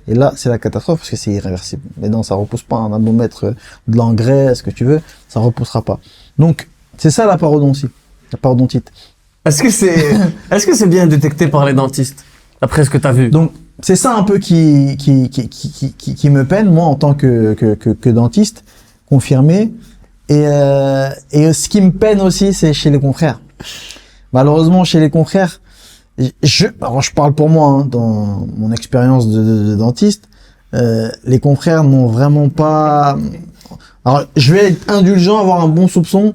Et là, c'est la catastrophe parce que c'est irréversible. Les dents, ça repousse pas. On a beau mettre de l'engrais, ce que tu veux, ça repoussera pas. Donc, c'est ça la parodontie, la parodontite. Est-ce que c'est bien détecté par les dentistes, d'après ce que tu as vu? Donc, c'est ça un peu qui me peine, moi, en tant que dentiste confirmé. Et ce qui me peine aussi, c'est chez les confrères. Malheureusement, chez les confrères, alors je parle pour moi, hein, dans mon expérience de dentiste, les confrères n'ont vraiment pas... Alors, je vais être indulgent, avoir un bon soupçon,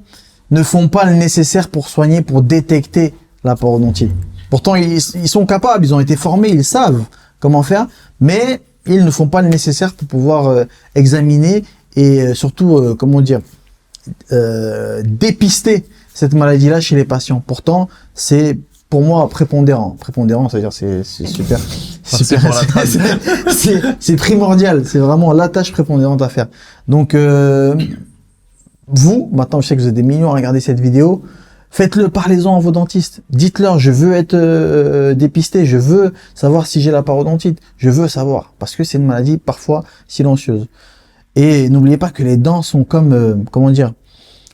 ne font pas le nécessaire pour soigner, pour détecter la parodontite. Pourtant, ils sont capables, ils ont été formés, ils savent comment faire, mais ils ne font pas le nécessaire pour pouvoir examiner et surtout, comment dire, dépister cette maladie-là chez les patients. Pourtant, c'est pour moi prépondérant. Prépondérant, c'est-à-dire c'est super, c'est primordial. C'est vraiment la tâche prépondérante à faire. Donc vous, maintenant, je sais que vous êtes des millions à regarder cette vidéo. Faites-le, parlez-en à vos dentistes. Dites-leur, je veux être dépisté, je veux savoir si j'ai la parodontite. Je veux savoir, parce que c'est une maladie parfois silencieuse. Et n'oubliez pas que les dents sont comme, comment dire,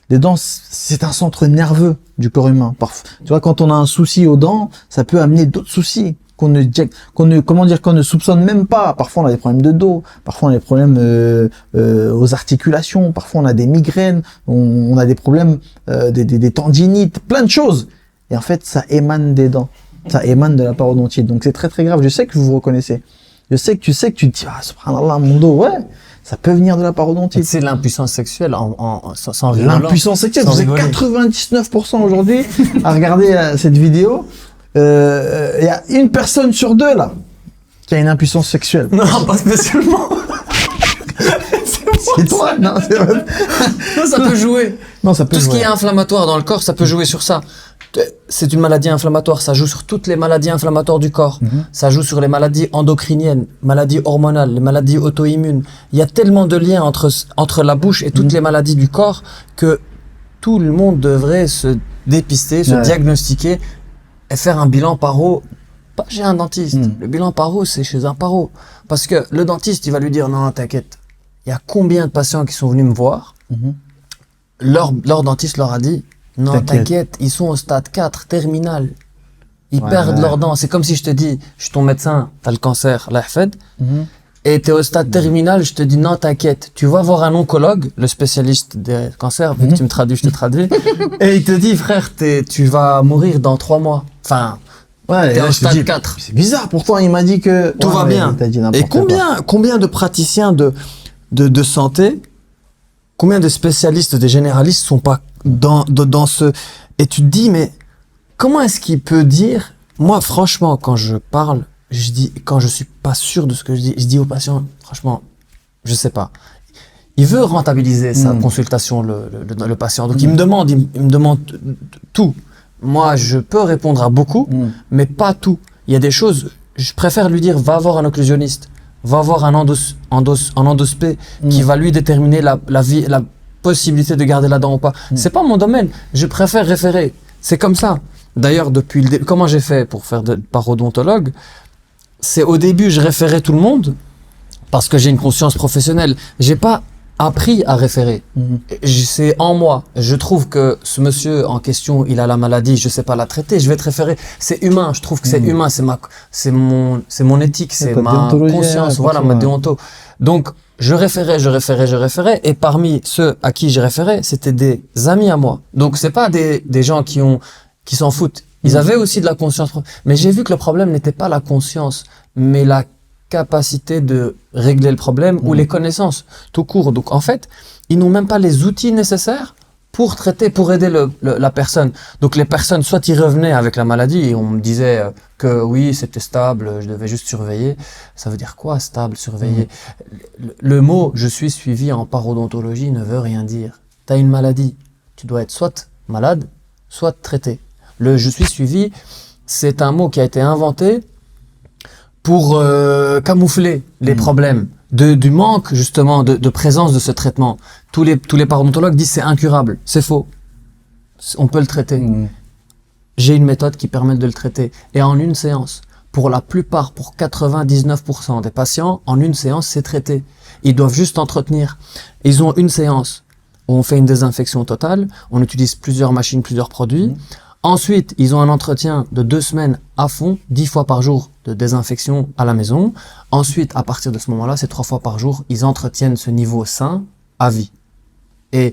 les dents, c'est un centre nerveux du corps humain. Parfois, tu vois, quand on a un souci aux dents, ça peut amener d'autres soucis qu'on ne soupçonne même pas. Parfois, on a des problèmes de dos, parfois on a des problèmes aux articulations, parfois on a des migraines, on a des problèmes, des tendinites, plein de choses. Et en fait, ça émane des dents, ça émane de la parodontite. Donc c'est très très grave. Je sais que vous vous reconnaissez. Je sais que tu te dis, ah, subhanallah, mon dos, ouais. Ça peut venir de la parodontite. C'est l'impuissance sexuelle sans rigoler. L'impuissance sexuelle. Vous êtes 99% aujourd'hui à regarder cette vidéo. Il y a une personne sur deux là qui a une impuissance sexuelle. Non, pas spécialement. C'est toi, non, c'est vrai. Non, ça peut jouer. Non, ça peut Tout jouer. ce qui est inflammatoire dans le corps, ça peut jouer sur ça. C'est une maladie inflammatoire, ça joue sur toutes les maladies inflammatoires du corps. Ça joue sur les maladies endocriniennes, maladies hormonales, les maladies auto-immunes. Il y a tellement de liens entre la bouche et toutes les maladies du corps que tout le monde devrait se dépister, se diagnostiquer et faire un bilan paro. Pas chez un dentiste. Le bilan paro, c'est chez un paro. Parce que le dentiste, il va lui dire, non, t'inquiète. Il y a combien de patients qui sont venus me voir? Leur dentiste leur a dit, non, t'inquiète, ils sont au stade 4, terminal. Ils perdent leurs dents. C'est comme si je te dis, je suis ton médecin, t'as le cancer, l'AFED, et t'es au stade terminal, je te dis, non, t'inquiète, tu vas voir un oncologue, le spécialiste des cancers, vu que tu me traduis, je te traduis, et il te dit, frère, tu vas mourir dans 3 mois. Enfin, t'es au stade 4. C'est bizarre, pourtant il m'a dit que... Tout va bien. Et combien de praticiens de santé, combien de spécialistes, des généralistes sont pas dans ce... Et tu te dis, mais comment est-ce qu'il peut dire... Moi, franchement, quand je parle, je dis, quand je suis pas sûr de ce que je dis au patient, franchement, je sais pas. Il veut rentabiliser sa consultation, le patient. Donc il me demande tout. Moi, je peux répondre à beaucoup, mais pas tout. Il y a des choses, je préfère lui dire, va voir un occlusionniste, va voir un endospé qui va lui déterminer la possibilité de garder la dent ou pas. C'est pas mon domaine. Je préfère référer. C'est comme ça. D'ailleurs, comment j'ai fait pour faire de parodontologue? C'est au début, je référais tout le monde parce que j'ai une conscience professionnelle. J'ai pas appris à référer. C'est en moi. Je trouve que ce monsieur en question, il a la maladie, je sais pas la traiter, je vais te référer. C'est humain, je trouve que c'est humain, c'est mon éthique, c'est ma conscience, voilà, ma déonto. Donc, je référais, et parmi ceux à qui j'ai référé, c'était des amis à moi. Donc, c'est pas des gens qui s'en foutent. Ils avaient aussi de la conscience. Mais j'ai vu que le problème n'était pas la conscience, mais la capacité de régler le problème ou les connaissances, tout court. Donc, en fait, ils n'ont même pas les outils nécessaires pour traiter, pour aider la personne. Donc, les personnes, soit ils revenaient avec la maladie et on me disait que oui, c'était stable, je devais juste surveiller. Ça veut dire quoi, stable, surveiller? Le mot « je suis suivi » en parodontologie ne veut rien dire. Tu as une maladie, tu dois être soit malade, soit traité. Le « je suis suivi », c'est un mot qui a été inventé pour camoufler les problèmes du manque justement de présence de ce traitement. Tous les parodontologues disent c'est incurable, c'est faux. On peut le traiter. J'ai une méthode qui permet de le traiter et en une séance. Pour la plupart, pour 99% des patients, en une séance, c'est traité. Ils doivent juste entretenir. Ils ont une séance où on fait une désinfection totale, on utilise plusieurs machines, plusieurs produits. Ensuite, ils ont un entretien de 2 semaines à fond, 10 fois par jour de désinfection à la maison. Ensuite, à partir de ce moment-là, c'est 3 fois par jour, ils entretiennent ce niveau sain à vie. Et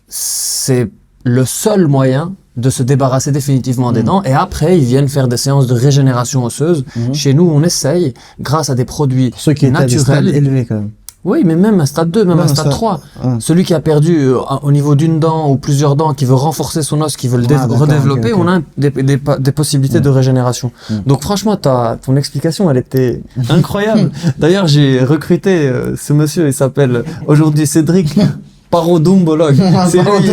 c'est le seul moyen de se débarrasser définitivement des dents. Et après, ils viennent faire des séances de régénération osseuse. Chez nous, on essaye, grâce à des produits ceux qui étaient à des stades élevés quand même. Oui, mais même un stade 2, même un stade 3. Celui qui a perdu au niveau d'une dent ou plusieurs dents, qui veut renforcer son os, qui veut le redévelopper, on a des possibilités de régénération. Donc franchement, ton explication, elle était incroyable. D'ailleurs, j'ai recruté ce monsieur, il s'appelle aujourd'hui Cédric, parodontologue. C'est lui.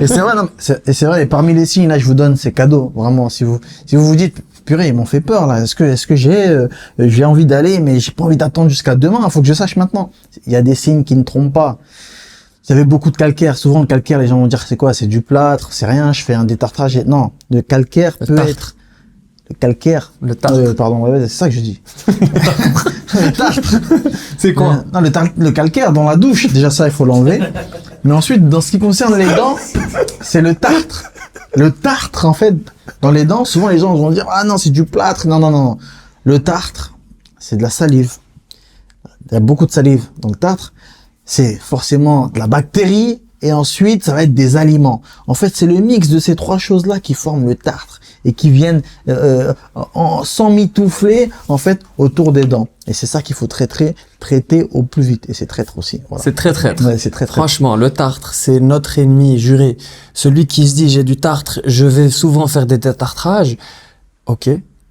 Et c'est vrai, et parmi les signes, là, je vous donne ces cadeaux, vraiment, si vous vous dites, purée, ils m'ont fait peur, là, est-ce que j'ai envie d'aller, mais j'ai pas envie d'attendre jusqu'à demain, il faut que je sache maintenant. Il y a des signes qui ne trompent pas. Vous avez beaucoup de calcaire. Souvent, le calcaire, les gens vont dire, c'est quoi? C'est du plâtre, c'est rien, je fais un détartrage. Non, le calcaire peut être... Le calcaire. Le tartre. Pardon, ouais, c'est ça que je dis. Le tartre. C'est quoi? Non, le calcaire dans la douche. Déjà, ça, il faut l'enlever. Mais ensuite, dans ce qui concerne les dents, c'est le tartre. Le tartre, en fait, dans les dents, souvent, les gens vont dire, ah non, c'est du plâtre. Non. Le tartre, c'est de la salive. Il y a beaucoup de salive. Donc, tartre, c'est forcément de la bactérie. Et ensuite, ça va être des aliments. En fait, c'est le mix de ces 3 choses-là qui forment le tartre et qui viennent s'emmitoufler, en fait, autour des dents. Et c'est ça qu'il faut traiter au plus vite. Et c'est traître aussi. Voilà. C'est très traître. Ouais, c'est très traître. Franchement, le tartre, c'est notre ennemi juré. Celui qui se dit, j'ai du tartre, je vais souvent faire des détartrages. Ok,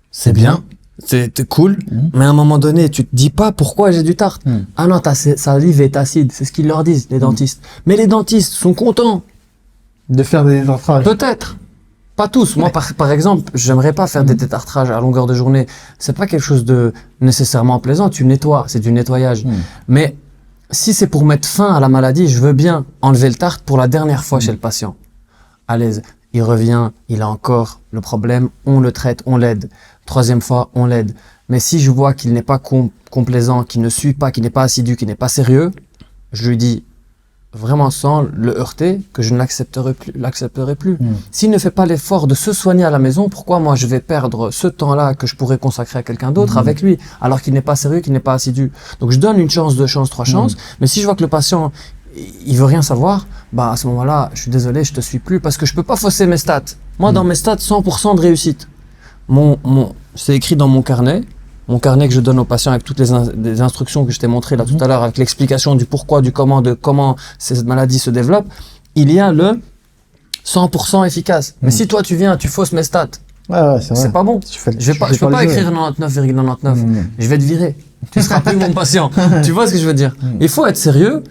c'est bien. C'est cool, mais à un moment donné, tu te dis pas pourquoi j'ai du tartre. Ah non, ta salive est acide, c'est ce qu'ils leur disent, les dentistes. Mais les dentistes sont contents de faire des détartrages. Pas tous. Moi, par exemple, j'aimerais pas faire des détartrages à longueur de journée. C'est pas quelque chose de nécessairement plaisant. Tu nettoies, c'est du nettoyage. Mais si c'est pour mettre fin à la maladie, je veux bien enlever le tartre pour la dernière fois chez le patient. À l'aise. Il revient, il a encore le problème, on le traite, on l'aide. Troisième fois, on l'aide. Mais si je vois qu'il n'est pas complaisant, qu'il ne suit pas, qu'il n'est pas assidu, qu'il n'est pas sérieux, je lui dis vraiment sans le heurter que je ne l'accepterai plus. S'il ne fait pas l'effort de se soigner à la maison, pourquoi moi je vais perdre ce temps-là que je pourrais consacrer à quelqu'un d'autre avec lui, alors qu'il n'est pas sérieux, qu'il n'est pas assidu. Donc je donne une chance, deux chances, trois chances, mais si je vois que le patient il veut rien savoir, bah à ce moment-là, je suis désolé, je te suis plus parce que je peux pas fausser mes stats. Moi dans mes stats, 100% de réussite. C'est écrit dans mon carnet que je donne aux patients avec toutes les instructions que je t'ai montrées là tout à l'heure, avec l'explication du pourquoi, du comment, de comment cette maladie se développe, il y a le 100% efficace. Mais si toi tu viens, tu fausses mes stats, c'est pas bon. Je peux pas écrire 99,99. Je vais te virer. Tu seras plus mon patient. Tu vois ce que je veux dire? Il faut être sérieux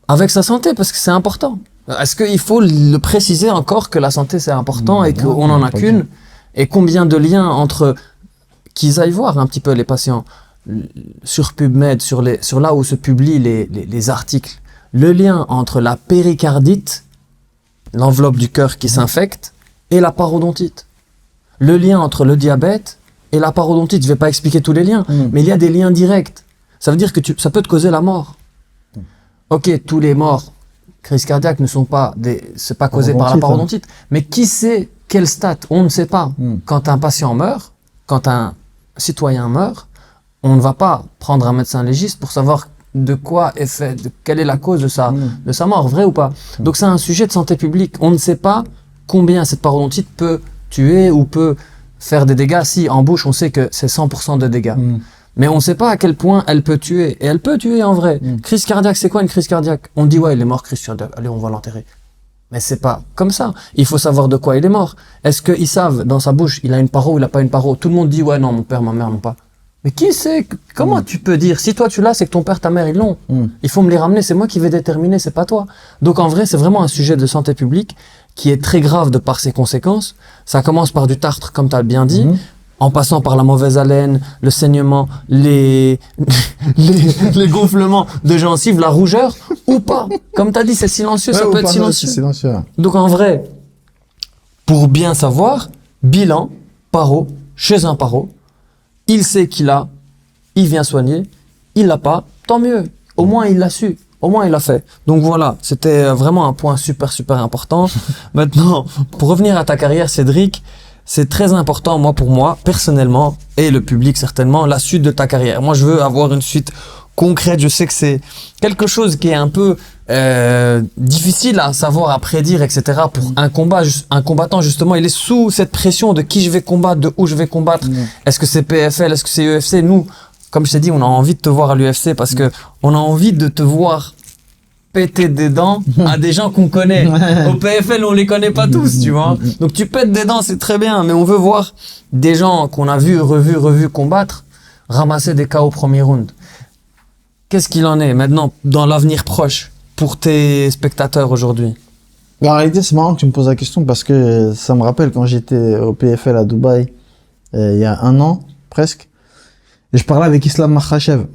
avec sa santé parce que c'est important. Est-ce qu'il faut le préciser encore que la santé c'est important et qu'on n'en a qu'une? Et combien de liens entre qu'ils aillent voir un petit peu les patients sur PubMed, sur là où se publient les articles. Le lien entre la péricardite, l'enveloppe du cœur qui s'infecte, et la parodontite. Le lien entre le diabète et la parodontite. Je vais pas expliquer tous les liens, mais il y a des liens directs. Ça veut dire que ça peut te causer la mort. Ok, tous les morts, crise cardiaque c'est pas causé par la parodontite. Mais qui sait quel stade? On ne sait pas. Quand un patient meurt, quand un citoyen meurt, on ne va pas prendre un médecin légiste pour savoir de quoi est fait, quelle est la cause de sa mort, vrai ou pas. Donc c'est un sujet de santé publique. On ne sait pas combien cette parodontite peut tuer ou peut faire des dégâts. Si en bouche on sait que c'est 100% de dégâts. Mais on ne sait pas à quel point elle peut tuer. Et elle peut tuer en vrai. Crise cardiaque, c'est quoi une crise cardiaque? On dit ouais, il est mort, crise cardiaque. Allez, on va l'enterrer. Mais c'est pas comme ça. Il faut savoir de quoi il est mort. Est-ce qu'ils savent dans sa bouche, il a une paro ou il a pas une paro? Tout le monde dit ouais, non, mon père, ma mère n'ont pas. Mais qui sait? Comment tu peux dire? Si toi tu l'as, c'est que ton père, ta mère, ils l'ont. Il faut me les ramener. C'est moi qui vais déterminer, c'est pas toi. Donc en vrai, c'est vraiment un sujet de santé publique qui est très grave de par ses conséquences. Ça commence par du tartre, comme tu as bien dit. En passant par la mauvaise haleine, le saignement, les gonflements de gencives, la rougeur, ou pas. Comme tu as dit, c'est silencieux, ça peut être silencieux. Donc en vrai, pour bien savoir, bilan, paro, chez un paro, il sait qu'il a, il vient soigner, il l'a pas, tant mieux. Au moins il l'a su, au moins il l'a fait. Donc voilà, c'était vraiment un point super important. Maintenant, pour revenir à ta carrière, Cédric, c'est très important, pour moi, personnellement, et le public certainement, la suite de ta carrière. Moi, je veux avoir une suite concrète. Je sais que c'est quelque chose qui est un peu difficile à savoir, à prédire, etc. Pour un combattant, justement, il est sous cette pression de qui je vais combattre, de où je vais combattre. Est-ce que c'est PFL, est-ce que c'est UFC? Nous, comme je t'ai dit, on a envie de te voir à l'UFC parce que on a envie de te voir péter des dents à des gens qu'on connaît. Au PFL, on les connaît pas tous, tu vois. Donc tu pètes des dents, c'est très bien, mais on veut voir des gens qu'on a revus combattre, ramasser des KO au premier round. Qu'est-ce qu'il en est maintenant dans l'avenir proche pour tes spectateurs aujourd'hui? En réalité, c'est marrant que tu me poses la question parce que ça me rappelle quand j'étais au PFL à Dubaï, il y a 1 an, presque, et je parlais avec Islam Makhachev.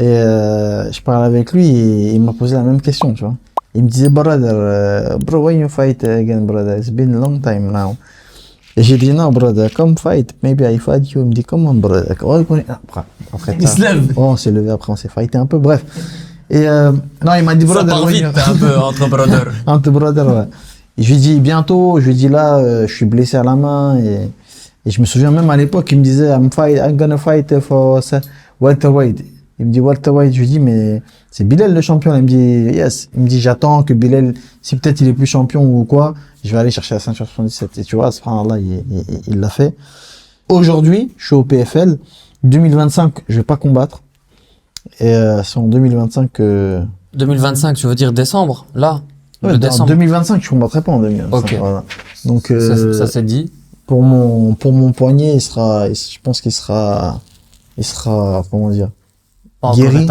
Et je parlais avec lui et il m'a posé la même question, tu vois. Il me disait, brother, bro, when you fight again, brother, it's been a long time now. Et j'ai dit, non, brother, come fight, maybe I fight you. Il me dit, come on, brother. Oh, après, il se lève. Oh, on s'est levé, après on s'est fighté un peu, bref. Et non, il m'a dit, brother. Ça part vite un peu entre brothers. Entre brothers, ouais. Et je lui ai dit, bientôt, je lui ai dit, là, je suis blessé à la main. Et je me souviens même à l'époque, il me disait, I'm gonna fight for welterweight. Il me dit welterweight, je lui dis mais c'est Bilal le champion. Il me dit yes. Il me dit j'attends que Bilal, si peut-être il est plus champion ou quoi, je vais aller chercher la ceinture 77. Et tu vois, subhanallah, il l'a fait. Aujourd'hui, je suis au PFL. 2025, je vais pas combattre. Et c'est en 2025 que... 2025, tu veux dire décembre, là? Ouais, en 2025, je combattrai pas en 2025. Ok. Voilà. Donc ça c'est dit. Pour mon poignet, je pense qu'il sera comment dire, guéri.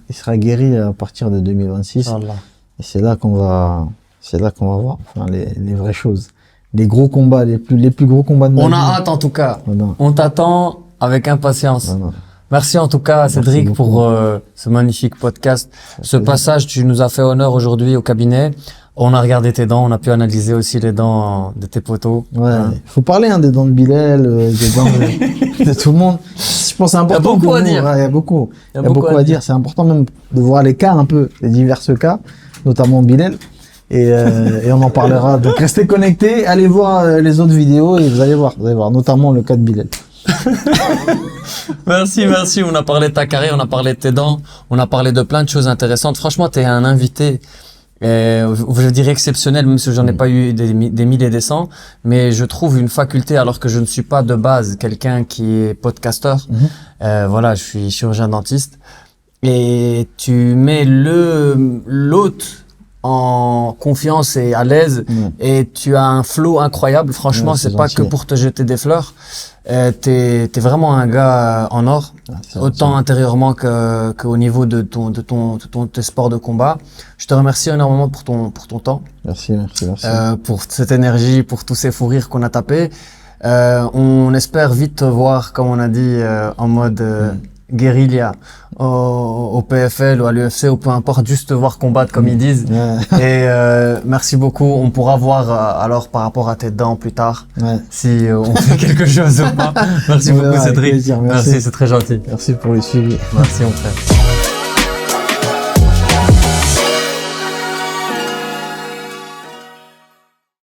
Il sera guéri à partir de 2026. Allah. Et c'est là qu'on va voir enfin, les vraies choses. les gros combats, les plus gros combats de ma On vie. a hâte en tout cas. Voilà. On t'attend avec impatience. Voilà. Merci en tout cas, Cédric, beaucoup. pour ce magnifique podcast. Ce plaisir. passage, tu nous as fait honneur aujourd'hui au cabinet. On a regardé tes dents, on a pu analyser aussi les dents de tes poteaux. Ouais, Hein. faut parler des dents de Bilal, des dents de tout le monde. Je pense que c'est important. beaucoup pour à nous. dire. Ouais, il y a beaucoup. Il y Il y a beaucoup à dire. C'est important même de voir les cas un peu, les divers cas, notamment Bilal. Et on en parlera. Donc restez connectés, allez voir les autres vidéos et vous allez voir, notamment le cas de Bilal. Merci. On a parlé de ta carrière, on a parlé de tes dents, on a parlé de plein de choses intéressantes. Franchement, t'es un invité, je dirais exceptionnel, même si j'en ai pas eu des milliers et des cents. Mais je trouve une faculté, alors que je ne suis pas de base quelqu'un qui est podcasteur. Voilà, je suis chirurgien dentiste. Et tu mets l'hôte en confiance et à l'aise, et tu as un flow incroyable. Franchement, c'est pas que pour te jeter des fleurs. T'es vraiment un gars en or, autant intérieurement qu'au niveau de tes sports de combat. Je te remercie énormément pour ton temps. Merci. Pour cette énergie, pour tous ces fous rires qu'on a tapés. On espère vite te voir, comme on a dit, en mode guérilla au PFL ou à l'UFC ou peu importe, juste te voir combattre comme ils disent. Et merci beaucoup. On pourra voir alors par rapport à tes dents plus tard si on fait quelque chose ou pas. Merci beaucoup, Cédric. Plaisir, merci, c'est très gentil. Merci pour le suivi. Merci mon frère.